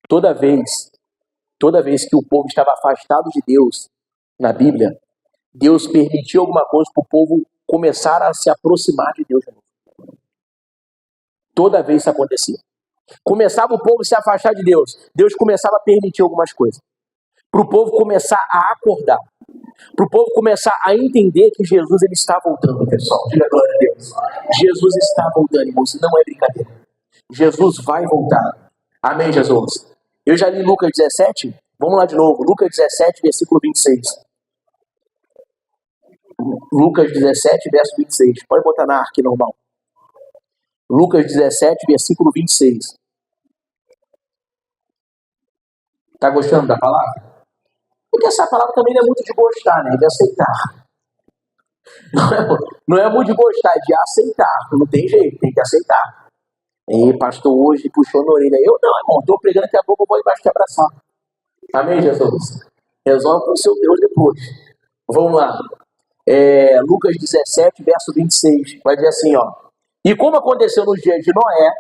Toda vez que o povo estava afastado de Deus na Bíblia, Deus permitiu alguma coisa para o povo começar a se aproximar de Deus. Toda vez isso acontecia. Começava o povo a se afastar de Deus. Deus começava a permitir algumas coisas. Para o povo começar a acordar. Para o povo começar a entender que Jesus ele está voltando, pessoal. Diga glória a Deus. Jesus está voltando, irmãos. Não é brincadeira. Jesus vai voltar. Amém, Jesus? Eu já li Lucas 17. Vamos lá de novo. Lucas 17, versículo 26. Lucas 17, verso 26. Pode botar na arque normal. Lucas 17, versículo 26. Tá gostando da palavra? Porque essa palavra também não é muito de gostar, né? De aceitar. Não é muito de gostar, é de aceitar. Não tem jeito, tem que aceitar. E pastor hoje puxou na orelha. Eu não, irmão, estou pregando, daqui a pouco eu vou embaixo te abraçar. Amém, Jesus? Resolve com o seu Deus depois. Vamos lá. Lucas 17, verso 26. Vai dizer assim, ó. E como aconteceu nos dias de Noé,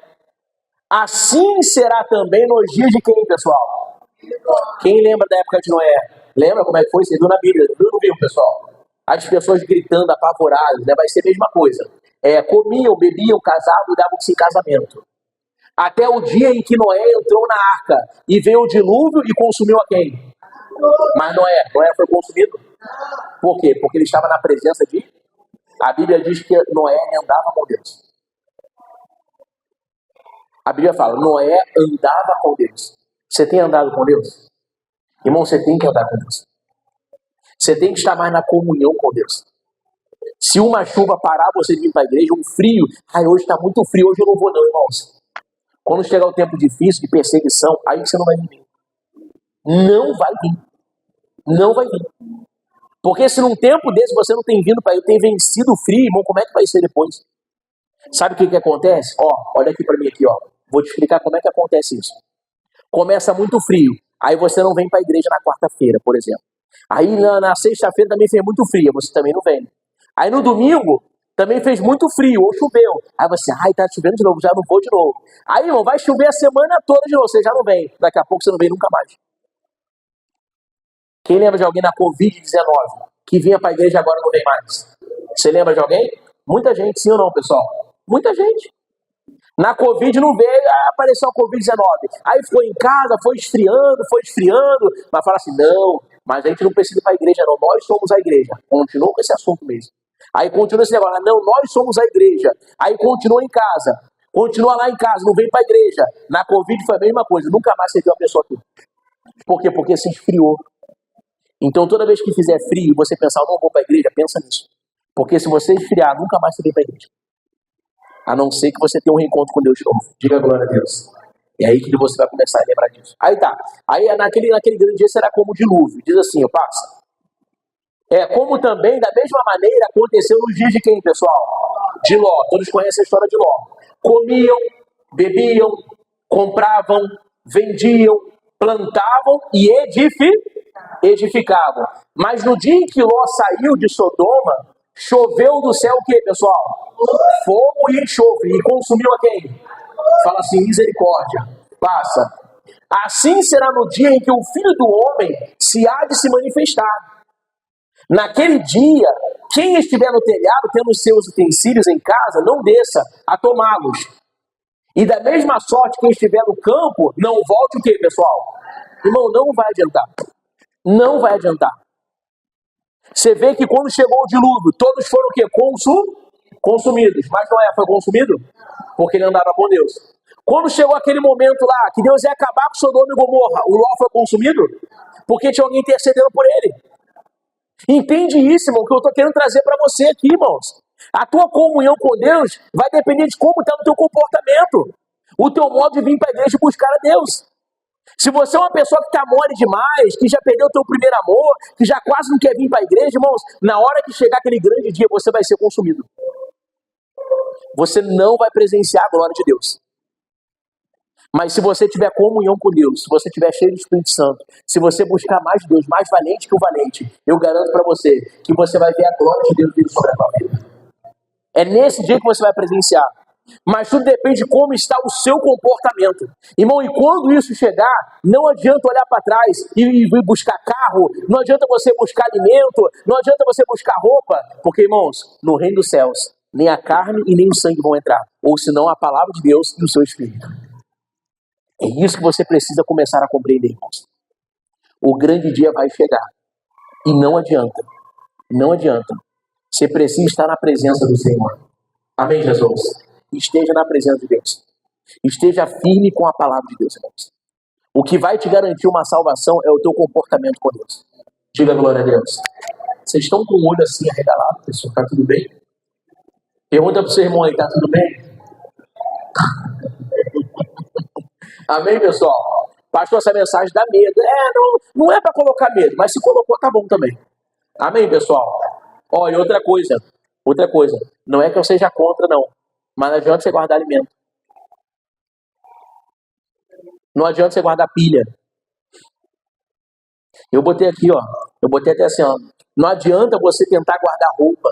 assim será também nos dias de quem, pessoal? Quem lembra da época de Noé? Lembra como é que foi? Você viu na Bíblia? Viu ou não viu, pessoal? As pessoas gritando, apavoradas, né? Vai ser a mesma coisa. Comiam, bebiam, casavam e davam-se em casamento. Até o dia em que Noé entrou na arca e veio o dilúvio e consumiu a quem? Mas Noé foi consumido. Por quê? Porque ele estava na presença de... A Bíblia diz que Noé andava com Deus. A Bíblia fala, Noé andava com Deus. Você tem andado com Deus? Irmão, você tem que andar com Deus. Você tem que estar mais na comunhão com Deus. Se uma chuva parar, você vir para a igreja, um frio, hoje está muito frio, hoje eu não vou não, irmãos. Quando chegar o tempo difícil, de perseguição, aí você não vai vir. Não vai vir. Não vai vir. Porque se num tempo desse você não tem vindo para eu, tem vencido o frio, irmão, como é que vai ser depois? Sabe o que acontece? Olha aqui para mim aqui, Vou te explicar como é que acontece isso. Começa muito frio, aí você não vem para a igreja na quarta-feira, por exemplo. Aí na sexta-feira também fez muito frio, você também não vem. Aí no domingo também fez muito frio, ou choveu. Aí você, tá chovendo de novo, já não vou de novo. Aí, irmão, vai chover a semana toda de novo, você já não vem. Daqui a pouco você não vem nunca mais. Quem lembra de alguém na Covid-19 que vinha para a igreja e agora não vem mais? Você lembra de alguém? Muita gente, sim ou não, pessoal? Muita gente. Na Covid não veio, apareceu a Covid-19. Aí ficou em casa, foi esfriando, mas fala assim, não, mas a gente não precisa ir para a igreja não, nós somos a igreja. Continua com esse assunto mesmo. Aí continua esse negócio, não, nós somos a igreja. Aí continua em casa, continua lá em casa, não vem para a igreja. Na Covid foi a mesma coisa, nunca mais você viu a pessoa aqui. Por quê? Porque se esfriou. Então toda vez que fizer frio, você pensar, eu não vou para a igreja, pensa nisso. Porque se você esfriar, nunca mais você vem para a igreja. A não ser que você tenha um reencontro com Deus de novo. Diga glória a Deus. É aí que você vai começar a lembrar disso. Aí tá. Aí naquele grande dia será como dilúvio. Diz assim, passa. Como também, da mesma maneira, aconteceu nos dias de quem, pessoal? De Ló. Todos conhecem a história de Ló. Comiam, bebiam, compravam, vendiam, plantavam e edificavam. Mas no dia em que Ló saiu de Sodoma, choveu do céu o que, pessoal? Fogo e enxofre. E consumiu a quem? Fala assim, misericórdia. Passa. Assim será no dia em que o Filho do Homem se há de se manifestar. Naquele dia, quem estiver no telhado, tendo os seus utensílios em casa, não desça a tomá-los. E da mesma sorte, quem estiver no campo, não volte o quê, pessoal? Irmão, não vai adiantar. Não vai adiantar. Você vê que quando chegou o dilúvio, todos foram o quê? Consumidos. Mas Noé foi consumido? Porque ele andava com Deus. Quando chegou aquele momento lá, que Deus ia acabar com Sodoma e Gomorra, o Ló foi consumido? Porque tinha alguém intercedendo por ele. Entende isso, irmão, que eu estou querendo trazer para você aqui, irmãos. A tua comunhão com Deus vai depender de como está o teu comportamento. O teu modo de vir para a igreja e buscar a Deus. Se você é uma pessoa que está mole demais, que já perdeu o teu primeiro amor, que já quase não quer vir para a igreja, irmãos, na hora que chegar aquele grande dia, você vai ser consumido. Você não vai presenciar a glória de Deus. Mas se você tiver comunhão com Deus, se você estiver cheio do Espírito Santo, se você buscar mais de Deus, mais valente que o valente, eu garanto para você que você vai ver a glória de Deus vir sobre a sua vida. É nesse dia que você vai presenciar. Mas tudo depende de como está o seu comportamento. Irmão, e quando isso chegar, não adianta olhar para trás e buscar carro, não adianta você buscar alimento, não adianta você buscar roupa, porque, irmãos, no reino dos céus, nem a carne e nem o sangue vão entrar, ou senão a palavra de Deus e o seu Espírito. É isso que você precisa começar a compreender, irmãos. O grande dia vai chegar. E não adianta. Não adianta. Você precisa estar na presença do Senhor. Amém, Jesus? Esteja na presença de Deus. Esteja firme com a palavra de Deus, irmãos. O que vai te garantir uma salvação é o teu comportamento com Deus. Diga glória a Deus. Vocês estão com o olho assim arregalado, pessoal? Tá tudo bem? Pergunta para o seu irmão aí, tá tudo bem? Amém, pessoal? Pastor, essa mensagem dá medo. Não é para colocar medo, mas se colocou, tá bom também. Amém, pessoal? E outra coisa, não é que eu seja contra, não. Mas não adianta você guardar alimento. Não adianta você guardar pilha. Eu botei aqui, eu botei até assim, não adianta você tentar guardar roupa.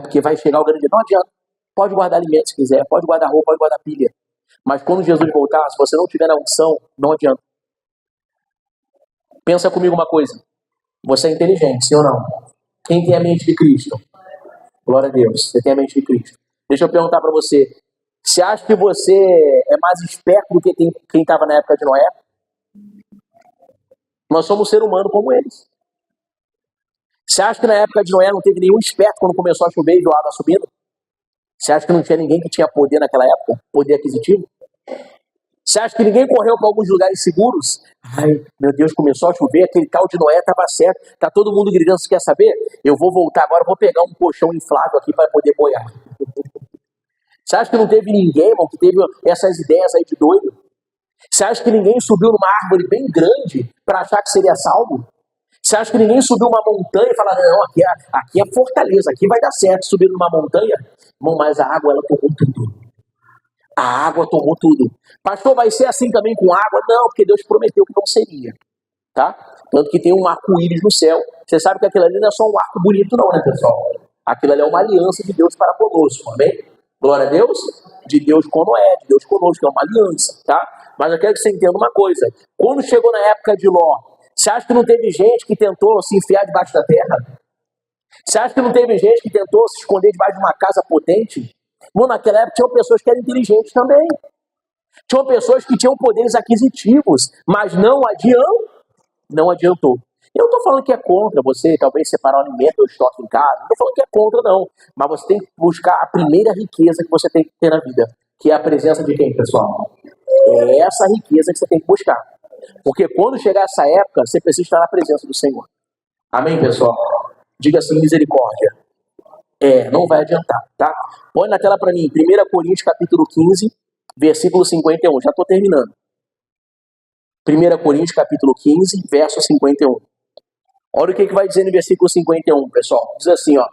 Porque vai chegar o grande dia. Não adianta. Pode guardar alimento se quiser, pode guardar roupa, pode guardar pilha. Mas quando Jesus voltar, se você não tiver na unção, não adianta. Pensa comigo uma coisa. Você é inteligente, sim ou não? Quem tem a mente de Cristo? Glória a Deus, você tem a mente de Cristo. Deixa eu perguntar para você. Você acha que você é mais esperto do que quem estava na época de Noé? Nós somos ser humano como eles. Você acha que na época de Noé não teve nenhum esperto quando começou a chover e viu a água subindo? Você acha que não tinha ninguém que tinha poder naquela época? Poder aquisitivo? Você acha que ninguém correu para alguns lugares seguros? Ai, meu Deus, começou a chover, aquele tal de Noé estava certo. Tá todo mundo gritando, você quer saber? Eu vou voltar agora, vou pegar um colchão inflável aqui para poder boiar. Você acha que não teve ninguém, irmão, que teve essas ideias aí de doido? Você acha que ninguém subiu numa árvore bem grande para achar que seria salvo? Você acha que ninguém subiu uma montanha e fala, não, aqui é fortaleza, aqui vai dar certo subir numa montanha? Irmão, mas a água, ela tomou tudo. A água tomou tudo. Pastor, vai ser assim também com água? Não, porque Deus prometeu que não seria. Tá? Tanto que tem um arco-íris no céu. Você sabe que aquilo ali não é só um arco bonito não, né, pessoal? Aquilo ali é uma aliança de Deus para conosco, amém? Glória a Deus. De Deus com Noé, de Deus conosco, é uma aliança, tá? Mas eu quero que você entenda uma coisa. Quando chegou na época de Ló, você acha que não teve gente que tentou se enfiar debaixo da terra? Você acha que não teve gente que tentou se esconder debaixo de uma casa potente? Bom, naquela época tinham pessoas que eram inteligentes também. Tinham pessoas que tinham poderes aquisitivos, mas não adiantou. Eu não estou falando que é contra você, talvez separar o alimento ou estoque em casa. Não estou falando que é contra, não. Mas você tem que buscar a primeira riqueza que você tem que ter na vida, que é a presença de quem, pessoal? É essa riqueza que você tem que buscar. Porque quando chegar essa época, você precisa estar na presença do Senhor. Amém, pessoal? Diga assim, misericórdia. Não vai adiantar, tá? Põe na tela para mim, 1 Coríntios capítulo 15, versículo 51. Já estou terminando. 1 Coríntios capítulo 15, verso 51. Olha o que vai dizer no versículo 51, pessoal. Diz assim, ó.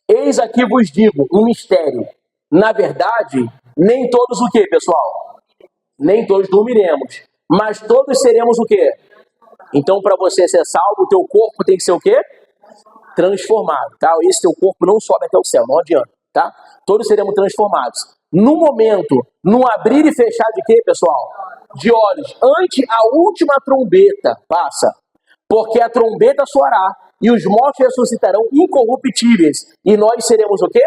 Eis aqui vos digo um mistério. Na verdade, nem todos o quê, pessoal? Nem todos dormiremos. Mas todos seremos o quê? Então, para você ser salvo, o teu corpo tem que ser o quê? Transformado, tá? Esse teu corpo não sobe até o céu, não adianta, tá? Todos seremos transformados. No momento, no abrir e fechar de quê, pessoal? De olhos. Ante a última trombeta, passa. Porque a trombeta soará e os mortos ressuscitarão incorruptíveis. E nós seremos o quê?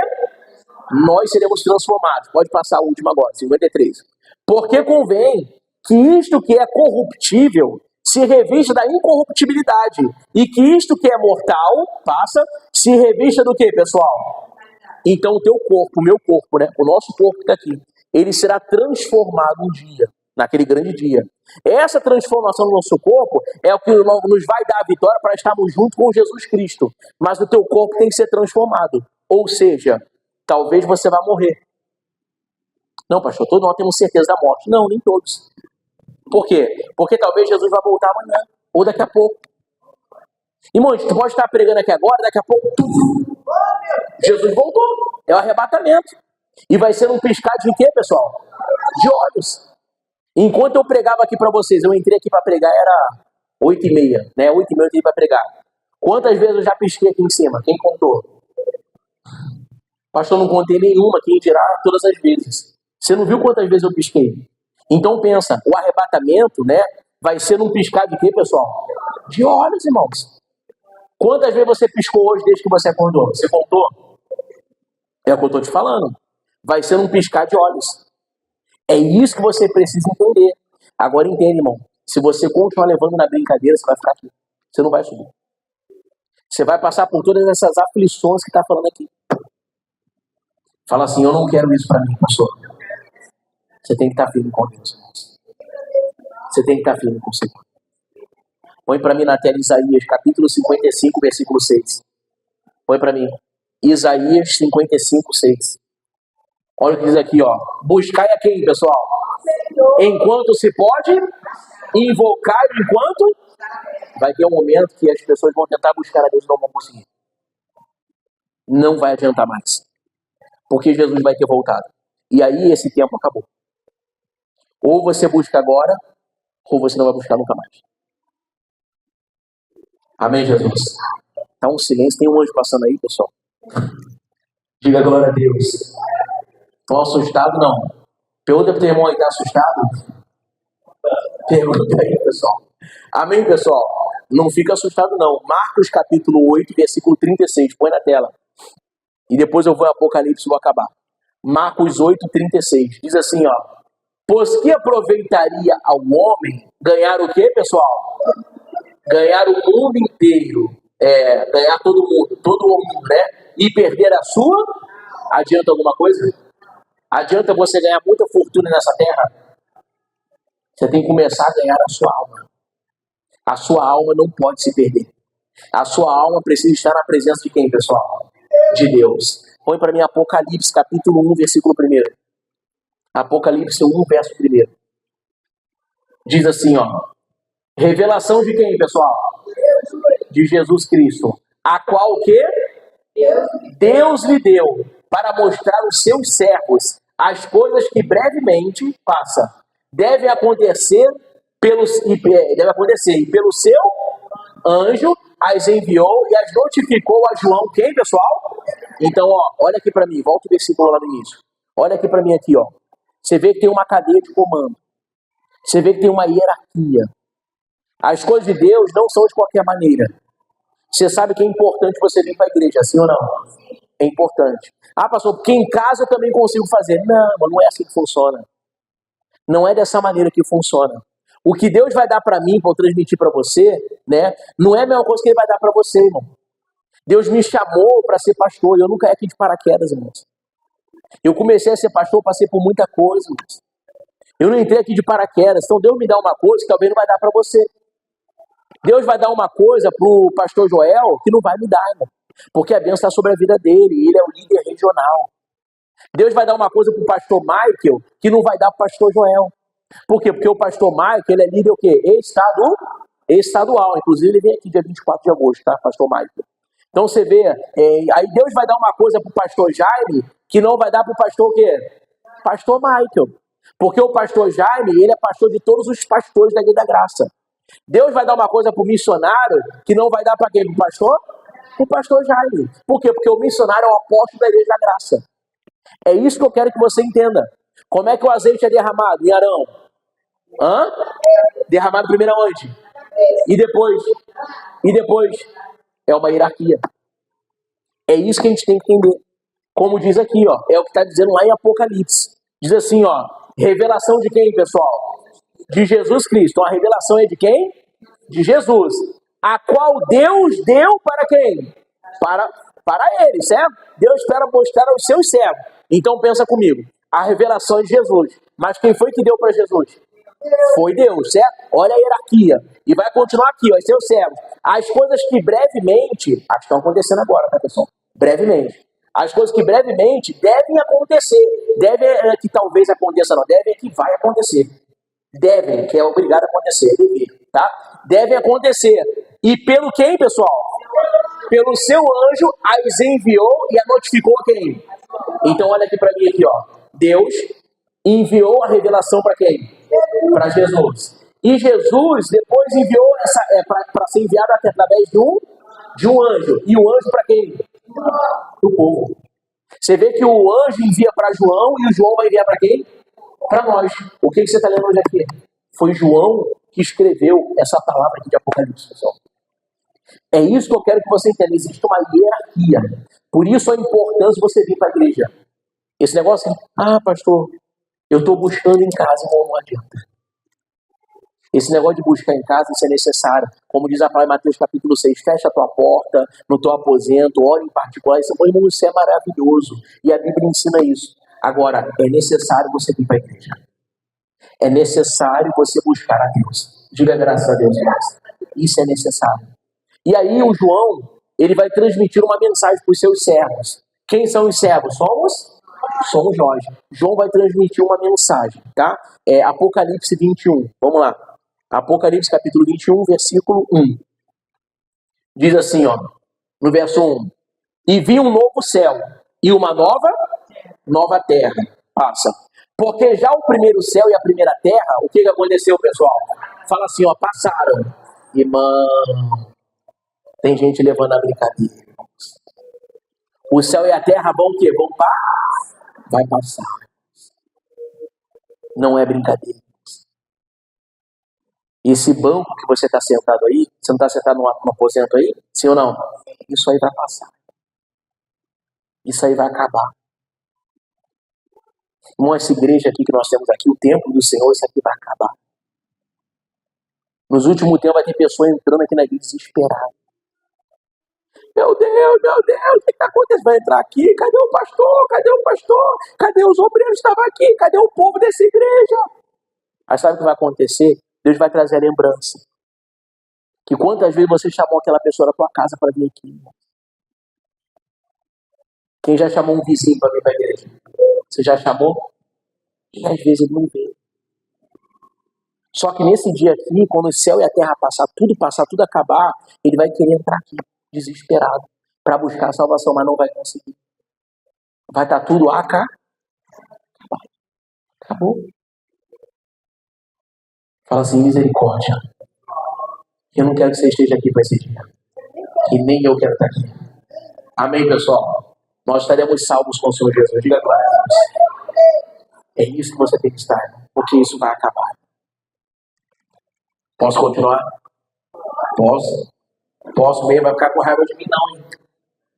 Nós seremos transformados. Pode passar a última agora, 53. Porque convém que isto que é corruptível se revista da incorruptibilidade, e que isto que é mortal, passa, se revista do que, pessoal? Então o teu corpo, o meu corpo, né? O nosso corpo que está aqui, ele será transformado um dia, naquele grande dia. Essa transformação do nosso corpo é o que nos vai dar a vitória para estarmos juntos com Jesus Cristo. Mas o teu corpo tem que ser transformado. Ou seja, talvez você vá morrer. Não, pastor, todos nós temos certeza da morte. Não, nem todos. Por quê? Porque talvez Jesus vai voltar amanhã, ou daqui a pouco. Irmãos, tu pode estar pregando aqui agora, daqui a pouco, Jesus voltou. É o arrebatamento. E vai ser um piscar de quê, pessoal? De olhos. Enquanto eu pregava aqui para vocês, eu entrei aqui para pregar, era 8h30, né? 8h30 eu entrei para pregar. Quantas vezes eu já pisquei aqui em cima? Quem contou? Pastor, não contei nenhuma, quem dirá todas as vezes. Você não viu quantas vezes eu pisquei? Então pensa, o arrebatamento, né, vai ser num piscar de quê, pessoal? De olhos, irmãos. Quantas vezes você piscou hoje desde que você acordou? Você contou? É o que eu estou te falando. Vai ser num piscar de olhos. É isso que você precisa entender. Agora entende, irmão. Se você continuar levando na brincadeira, você vai ficar aqui. Você não vai subir. Você vai passar por todas essas aflições que está falando aqui. Fala assim, eu não quero isso para mim, pastor. Você tem que estar firme com Deus, irmãos. Você tem que estar firme com o Senhor. Põe para mim na tela Isaías, capítulo 55, versículo 6. Põe para mim. Isaías 55, 6. Olha o que diz aqui, ó. Buscai a quem, pessoal? Enquanto se pode, invocar enquanto... Vai ter um momento que as pessoas vão tentar buscar a Deus e não vão conseguir. Não vai adiantar mais. Porque Jesus vai ter voltado. E aí esse tempo acabou. Ou você busca agora, ou você não vai buscar nunca mais. Amém, Jesus? Tá um silêncio, tem um anjo passando aí, pessoal. Diga glória a Deus. Estão assustados, não? Pergunta pro teu irmão aí, tá assustado? Pergunta aí, pessoal. Amém, pessoal? Não fica assustado, não. Marcos capítulo 8, versículo 36. Põe na tela. E depois eu vou em Apocalipse e vou acabar. Marcos 8, 36. Diz assim, ó. Pois que aproveitaria ao homem ganhar o quê, pessoal? Ganhar o mundo inteiro. Ganhar todo o mundo, né? E perder a sua? Adianta alguma coisa? Adianta você ganhar muita fortuna nessa terra? Você tem que começar a ganhar a sua alma. A sua alma não pode se perder. A sua alma precisa estar na presença de quem, pessoal? De Deus. Põe para mim Apocalipse, capítulo 1, versículo 1. Apocalipse 1, verso 1. Diz assim, ó. Revelação de quem, pessoal? De Jesus Cristo. A qual o quê? Deus lhe deu para mostrar aos seus servos as coisas que brevemente devem acontecer e pelo seu anjo as enviou e as notificou a João. Quem, pessoal? Então, ó, olha aqui para mim, volta o versículo lá no início. Olha aqui para mim aqui, ó. Você vê que tem uma cadeia de comando. Você vê que tem uma hierarquia. As coisas de Deus não são de qualquer maneira. Você sabe que é importante você vir para a igreja, sim ou não? É importante. Ah, pastor, porque em casa eu também consigo fazer. Não, mas não é assim que funciona. Não é dessa maneira que funciona. O que Deus vai dar para mim, para eu transmitir para você, né? Não é a mesma coisa que Ele vai dar para você, irmão. Deus me chamou para ser pastor. Eu nunca aqui de paraquedas, irmãos. Eu comecei a ser pastor, passei por muita coisa, irmãos. Eu não entrei aqui de paraquedas. Então Deus me dá uma coisa que talvez não vai dar para você. Deus vai dar uma coisa para o pastor Joel que não vai me dar, irmão. Porque a bênção está sobre a vida dele. Ele é o líder regional. Deus vai dar uma coisa para o pastor Michael que não vai dar para o pastor Joel. Por quê? Porque o pastor Michael, ele é líder o quê? Estadual. Inclusive, ele vem aqui dia 24 de agosto, tá? Pastor Michael. Então, você vê, aí Deus vai dar uma coisa para o pastor Jaime que não vai dar para o pastor o quê? Pastor Michael. Porque o pastor Jaime, ele é pastor de todos os pastores da Igreja da Graça. Deus vai dar uma coisa para o missionário que não vai dar para quem? Para o pastor? Para o pastor Jaime. Por quê? Porque o missionário é o apóstolo da Igreja da Graça. É isso que eu quero que você entenda. Como é que o azeite é derramado? Em Arão. Derramado primeiro aonde? E depois é uma hierarquia. É isso que a gente tem que entender. Como diz aqui, ó, é o que está dizendo lá em Apocalipse. Diz assim, ó, revelação de quem, pessoal? De Jesus Cristo. Então a revelação é de quem? De Jesus. A qual Deus deu para quem? Para ele, certo? Deus espera mostrar aos seus servos. Então pensa comigo. A revelação é de Jesus. Mas quem foi que deu para Jesus? Foi Deus, certo? Olha a hierarquia. E vai continuar aqui, ó, seus servos. As coisas que brevemente, acho que estão acontecendo agora, tá, pessoal? Brevemente. As coisas que brevemente devem acontecer. Devem é que talvez aconteça, não. Devem é que vai acontecer. Devem, que é obrigado a acontecer. Dever, tá? Devem acontecer. E pelo quem, pessoal? Pelo seu anjo as enviou e a notificou a quem? Então olha aqui para mim aqui, ó. Deus enviou a revelação para quem? Para Jesus. E Jesus depois enviou para ser enviado através de um anjo. E o anjo para quem? Para o povo. Você vê que o anjo envia para João e o João vai enviar para quem? Para nós. O que você está lendo hoje aqui? Foi João que escreveu essa palavra aqui de Apocalipse, pessoal. É isso que eu quero que você entenda. Existe uma hierarquia. Por isso a importância de você vir para a igreja. Esse negócio, pastor, eu estou buscando em casa, não adianta. Esse negócio de buscar em casa, isso é necessário. Como diz a palavra em Mateus capítulo 6, fecha a tua porta, no teu aposento, ora em particular. Isso é maravilhoso. E a Bíblia ensina isso. Agora, é necessário você vir para a igreja. É necessário você buscar a Deus. Diga graças a Deus, irmãos. Isso é necessário. E aí o João, ele vai transmitir uma mensagem para os seus servos. Quem são os servos? Somos nós. João vai transmitir uma mensagem, tá? Apocalipse 21. Vamos lá. Apocalipse capítulo 21, versículo 1. Diz assim, ó, no verso 1. E vi um novo céu e uma nova terra. Passa. Porque já o primeiro céu e a primeira terra, o que aconteceu, pessoal? Fala assim, ó, passaram. Irmão, tem gente levando a brincadeira. O céu e a terra vão o quê? Vai passar. Não é brincadeira. Esse banco que você está sentado aí, você não está sentado num aposento aí? Sim ou não? Isso aí vai passar. Isso aí vai acabar. Irmão, essa igreja aqui que nós temos aqui, o templo do Senhor, isso aqui vai acabar. Nos últimos tempos vai ter pessoas entrando aqui na igreja desesperadas. Meu Deus, o que está acontecendo? Vai entrar aqui, cadê o pastor? Cadê os obreiros que estavam aqui? Cadê o povo dessa igreja? Aí sabe o que vai acontecer? Deus vai trazer a lembrança. Que quantas vezes você chamou aquela pessoa da tua casa para vir aqui? Quem já chamou um vizinho para vir para a igreja? Você já chamou? E às vezes ele não veio. Só que nesse dia aqui, quando o céu e a terra passar, tudo acabar, ele vai querer entrar aqui, desesperado, para buscar a salvação, mas não vai conseguir. Vai estar tudo acabou. Fala assim, misericórdia. Eu não quero que você esteja aqui para esse dia. E nem eu quero estar aqui. Amém, pessoal? Nós estaremos salvos com o Senhor Jesus. Diga glória a Deus. É isso que você tem que estar, porque isso vai acabar. Posso continuar? Posso mesmo, vai ficar com raiva de mim não, hein?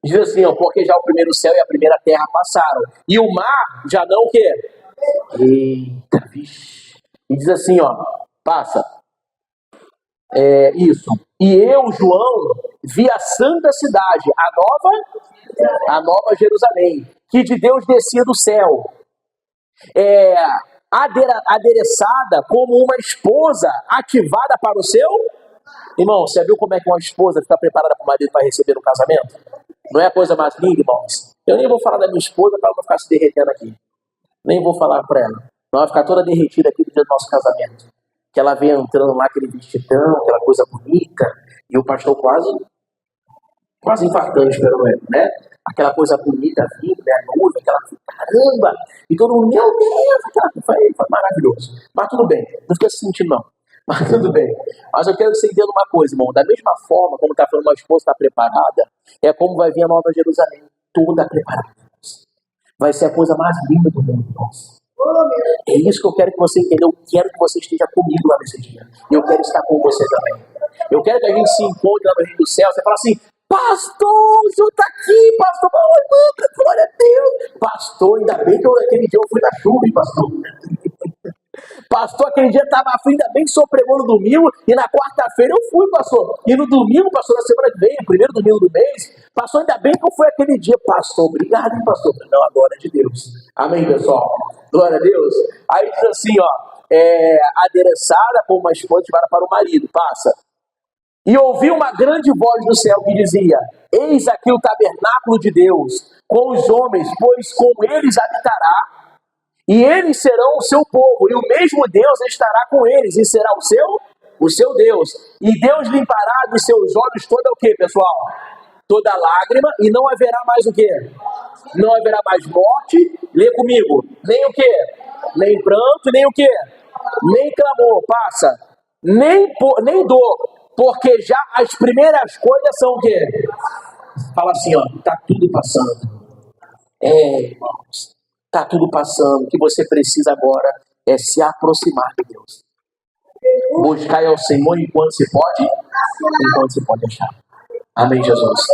Diz assim, ó, porque já o primeiro céu e a primeira terra passaram. E o mar já não o quê? Eita, vixe. E diz assim, ó, passa. Isso. E eu, João, vi a santa cidade, a nova Jerusalém, que de Deus descia do céu. Adereçada como uma esposa ativada para o seu. Irmão, você viu como é que uma esposa fica preparada para o marido para receber no casamento? Não é a coisa mais linda, irmãos? Eu nem vou falar da minha esposa para ela não ficar se derretendo aqui. Nem vou falar para ela. Ela vai ficar toda derretida aqui no dia do nosso casamento. Que ela vem entrando lá, aquele vestidão, aquela coisa bonita, e o pastor quase infartando, esperando ele, né? Aquela coisa bonita vindo, né? A noiva, aquela caramba! E todo mundo, meu Deus! Foi maravilhoso. Mas tudo bem, não fica se sentindo não. Mas tudo bem. Mas eu quero que você entenda uma coisa, irmão. Da mesma forma como está falando, uma esposa está preparada, é como vai vir a Nova Jerusalém, toda preparada. Vai ser a coisa mais linda do mundo, irmãos. É isso que eu quero que você entenda. Eu quero que você esteja comigo lá nesse dia. E eu quero estar com você também. Eu quero que a gente se encontre lá no Reino do Céu. Você fala assim, pastor, o senhor está aqui, pastor. Oh, irmã, glória a Deus. Pastor, ainda bem que aquele dia eu fui na chuva, hein, pastor. Pastor, aquele dia estava afim, ainda bem que o senhor pregou no domingo, e na quarta-feira eu fui, pastor. E no domingo, pastor, na semana que vem, o primeiro domingo do mês, pastor, ainda bem que eu fui aquele dia, pastor. Obrigado, hein, pastor. Não, a glória é de Deus. Amém, pessoal? Glória a Deus. Aí diz assim, ó, adereçada como uma esposa levada para o marido, passa. E ouvi uma grande voz do céu que dizia, eis aqui o tabernáculo de Deus, com os homens, pois com eles habitará, e eles serão o seu povo, e o mesmo Deus estará com eles, e será o seu Deus. E Deus limpará dos seus olhos toda o quê, pessoal? Toda lágrima, e não haverá mais o quê? Não haverá mais morte, lê comigo, nem o quê? Nem pranto, nem o quê? Nem clamor, passa, nem dor, porque já as primeiras coisas são o quê? Fala assim, ó, tá tudo passando. Irmãos, tá tudo passando. O que você precisa agora é se aproximar de Deus. Buscar ao Senhor enquanto se pode achar. Amém, Jesus.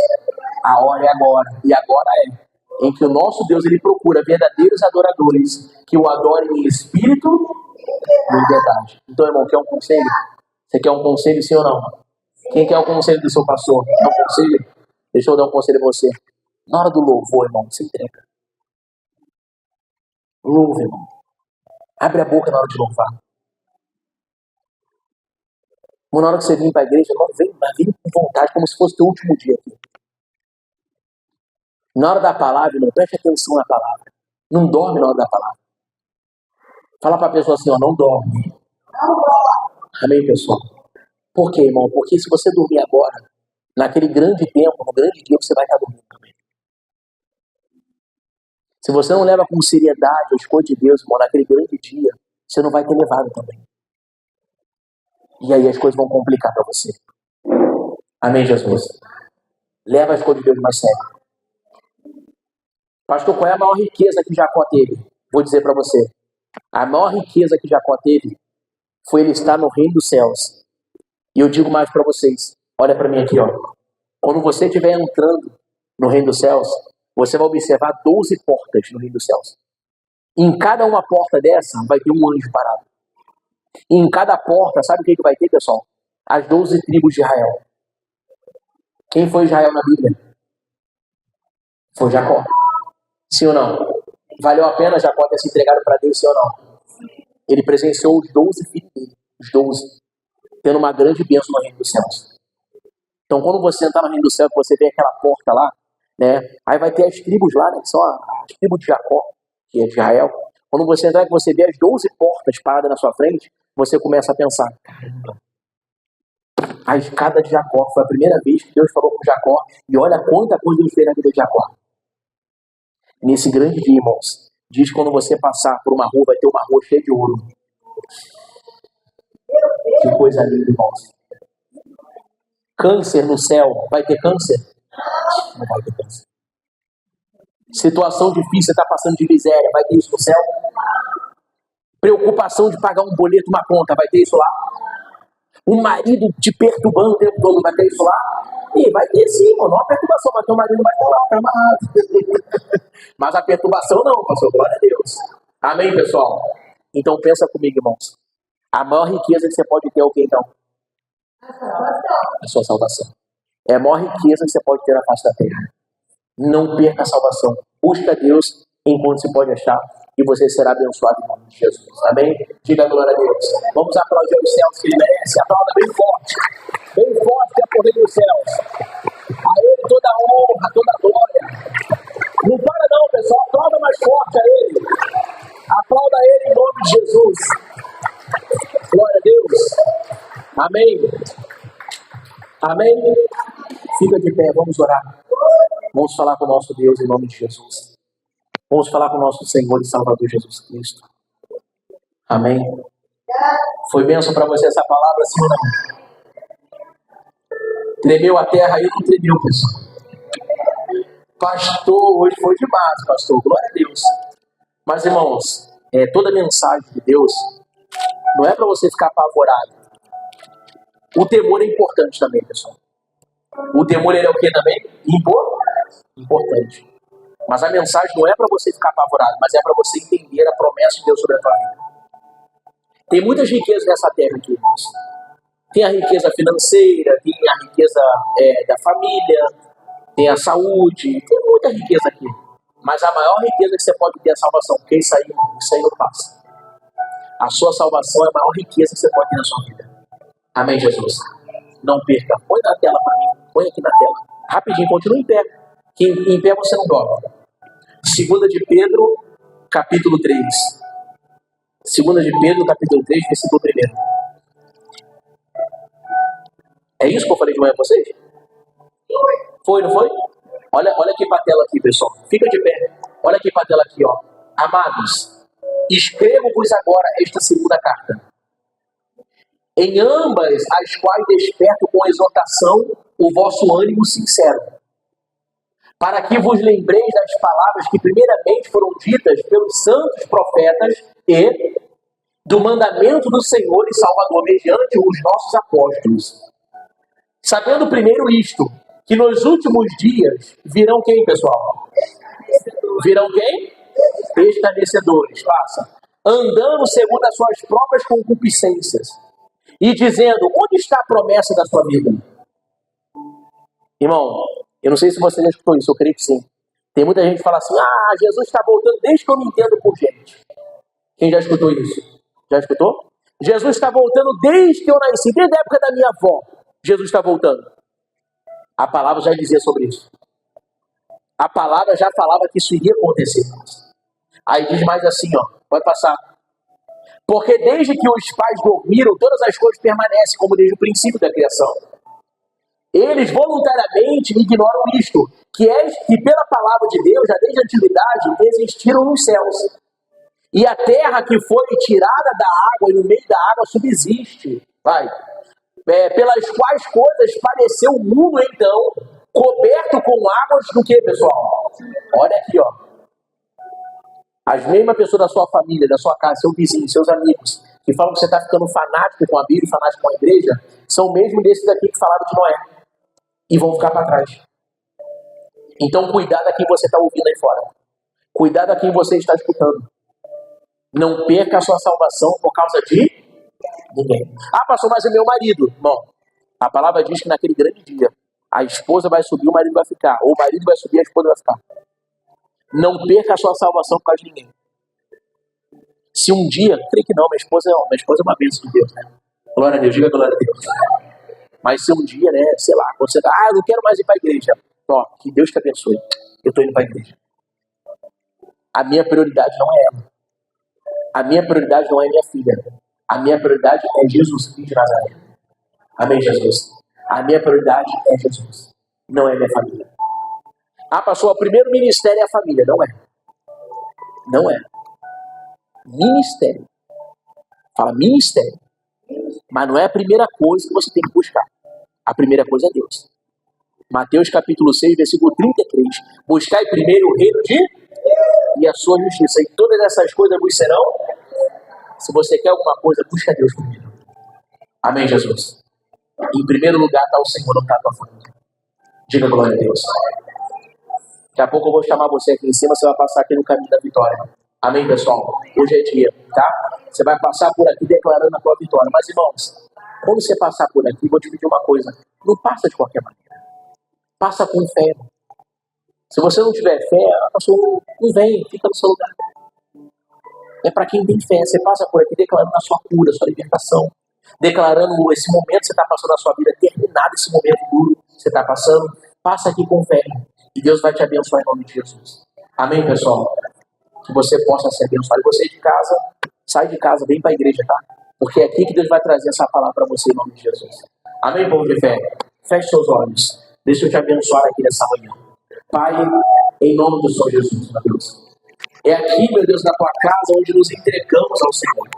A hora é agora, e agora em que o nosso Deus, ele procura verdadeiros adoradores que o adorem em espírito e em verdade. Então, irmão, quer um conselho? Você quer um conselho, sim ou não? Quem quer o conselho do seu pastor? Quer um conselho? Deixa eu dar um conselho a você. Na hora do louvor, irmão, se entrega. Louve, irmão. Abre a boca na hora de louvar. Na hora que você vir para a igreja, irmão, vem com vontade, como se fosse o teu último dia aqui. Na hora da palavra, irmão, preste atenção na palavra. Não dorme na hora da palavra. Fala para a pessoa assim, ó, não dorme. Amém, pessoal? Por quê, irmão? Porque se você dormir agora, naquele grande tempo, no grande dia, você vai estar dormindo também. Se você não leva com seriedade as coisas de Deus, irmão, naquele grande dia, você não vai ter levado também. E aí as coisas vão complicar para você. Amém, Jesus? Leva as coisas de Deus mais sério. Pastor, qual é a maior riqueza que Jacó teve? Vou dizer para você. A maior riqueza que Jacó teve foi ele estar no reino dos céus. E eu digo mais para vocês. Olha para mim aqui, ó. Quando você estiver entrando no reino dos céus, você vai observar 12 portas no reino dos céus. Em cada uma porta dessa vai ter um anjo parado. E em cada porta, sabe o que vai ter, pessoal? As 12 tribos de Israel. Quem foi Israel na Bíblia? Foi Jacó. Sim ou não? Valeu a pena Jacó ter se entregado para Deus, sim ou não? Ele presenciou os 12 filhos dele, os 12, tendo uma grande bênção no reino dos céus. Então, quando você entrar no reino do céu, que você vê aquela porta lá, né? Aí vai ter as tribos lá, né? Que são as tribos de Jacó, que é de Israel. Quando você entrar, que você vê as 12 portas paradas na sua frente, você começa a pensar, caramba, a escada de Jacó, foi a primeira vez que Deus falou com Jacó, e olha quanta coisa Deus fez na vida de Jacó. Nesse grande dia, irmãos, diz que quando você passar por uma rua, vai ter uma rua cheia de ouro. Que coisa linda, irmãos. Câncer no céu, vai ter câncer? Não vai ter câncer. Situação difícil, você está passando de miséria, vai ter isso no céu? Preocupação de pagar um boleto, uma conta, vai ter isso lá? Um marido te perturbando o tempo todo, vai ter isso lá? E vai ter sim, mano, uma perturbação, mas teu marido vai estar lá, tá amarrado. Mas a perturbação não, pastor, glória a Deus. Amém, pessoal? Então pensa comigo, irmãos. A maior riqueza que você pode ter é o que, então? A sua salvação. É a maior riqueza que você pode ter na face da terra. Não perca a salvação. Busca Deus enquanto se pode achar e você será abençoado em nome de Jesus. Amém? Diga glória a Deus. Vamos aplaudir os céus que ele merece. Aplauda bem forte. Bem forte é por dentro dos céus. A ele toda a honra, toda a glória. Não para não, pessoal. Aplauda mais forte a ele. Aplauda ele em nome de Jesus. Glória a Deus. Amém. Amém. Fica de pé, vamos orar. Vamos falar com o nosso Deus em nome de Jesus. Vamos falar com o nosso Senhor e Salvador Jesus Cristo. Amém. Foi bênção para você essa palavra, sim ou não? Tremeu a terra aí, não tremeu, pessoal. Pastor, hoje foi demais, pastor. Glória a Deus. Mas, irmãos, toda mensagem de Deus não é para você ficar apavorado. O temor é importante também, pessoal. O temor, ele é o que também? Importante. Mas a mensagem não é para você ficar apavorado, mas é para você entender a promessa de Deus sobre a tua vida. Tem muitas riquezas nessa terra aqui, irmãos. Tem a riqueza financeira, tem a riqueza da família, tem a saúde, tem muita riqueza aqui. Mas a maior riqueza que você pode ter é a salvação, porque isso aí não passa. A sua salvação é a maior riqueza que você pode ter na sua vida. Amém, Jesus? Não perca. Põe na tela para mim. Põe aqui na tela. Rapidinho, continua em pé. Que em pé você não dorme. 2 de Pedro, capítulo 3. 2 de Pedro, capítulo 3, versículo 1. É isso que eu falei de manhã para vocês? Foi, não foi? Olha aqui para a tela aqui, pessoal. Fica de pé. Olha aqui para a tela aqui, ó. Amados, escrevo-vos agora esta segunda carta. Em ambas as quais desperto com exortação o vosso ânimo sincero, para que vos lembreis das palavras que primeiramente foram ditas pelos santos profetas e do mandamento do Senhor e Salvador mediante os nossos apóstolos. Sabendo primeiro isto, que nos últimos dias virão quem, pessoal? Virão quem? Escarnecedores, passa. Andando segundo as suas próprias concupiscências. E dizendo, onde está a promessa da sua vida? Irmão, eu não sei se você já escutou isso, eu creio que sim. Tem muita gente que fala assim, Jesus está voltando desde que eu me entendo por gente. Quem já escutou isso? Já escutou? Jesus está voltando desde que eu nasci, desde a época da minha avó. Jesus está voltando. A palavra já dizia sobre isso. A palavra já falava que isso iria acontecer. Aí diz mais assim, ó, pode passar. Porque desde que os pais dormiram, todas as coisas permanecem como desde o princípio da criação. Eles voluntariamente ignoram isto, que pela palavra de Deus, já desde a antiguidade, existiram nos céus. E a terra que foi tirada da água e no meio da água subsiste. Pelas quais coisas pareceu o mundo, então, coberto com águas do que, pessoal? Olha aqui, ó. As mesmas pessoas da sua família, da sua casa, seu vizinho, seus amigos, que falam que você está ficando fanático com a Bíblia, fanático com a igreja, são mesmo desses aqui que falaram de Noé. E vão ficar para trás. Então, cuidado a quem você está ouvindo aí fora. Cuidado a quem você está escutando. Não perca a sua salvação por causa de ninguém. Pastor, mas é meu marido. Bom, a palavra diz que naquele grande dia, a esposa vai subir, o marido vai ficar. Ou o marido vai subir, a esposa vai ficar. Não perca a sua salvação por causa de ninguém. Se um dia, creio que não, minha esposa é uma bênção de Deus, né? Glória a Deus, diga glória a Deus. Mas se um dia, né, sei lá, quando você tá, eu não quero mais ir para a igreja. Ó, que Deus te abençoe. Eu estou indo para a igreja. A minha prioridade não é ela. A minha prioridade não é minha filha. A minha prioridade é Jesus Cristo de Nazaré. Amém, Jesus? A minha prioridade é Jesus. Não é minha família. Ah, pastor, o primeiro ministério é a família. Não é. Não é. Ministério. Fala ministério. Mas não é a primeira coisa que você tem que buscar. A primeira coisa é Deus. Mateus capítulo 6, versículo 33. Buscai primeiro o reino de e a sua justiça. E todas essas coisas vos serão. Se você quer alguma coisa, busca Deus primeiro. Amém, Jesus? Em primeiro lugar está o Senhor, não está a tua família. Diga glória a Deus. Daqui a pouco eu vou chamar você aqui em cima, você vai passar aqui no caminho da vitória. Amém, pessoal? Hoje é dia, tá? Você vai passar por aqui declarando a tua vitória. Mas, irmãos, quando você passar por aqui, vou te pedir uma coisa. Não passa de qualquer maneira. Passa com fé. Se você não tiver fé, a pessoa não vem, fica no seu lugar. É para quem tem fé. Você passa por aqui declarando a sua cura, a sua libertação. Declarando esse momento que você está passando na sua vida, terminado esse momento duro que você está passando. Passa aqui com fé. E Deus vai te abençoar em nome de Jesus. Amém, pessoal? Que você possa ser abençoado. E você de casa, sai de casa, vem para a igreja, tá? Porque é aqui que Deus vai trazer essa palavra para você em nome de Jesus. Amém, povo de fé? Feche seus olhos. Deixa eu te abençoar aqui nessa manhã. Pai, em nome do Senhor Jesus, meu Deus. É aqui, meu Deus, na tua casa, onde nos entregamos ao Senhor.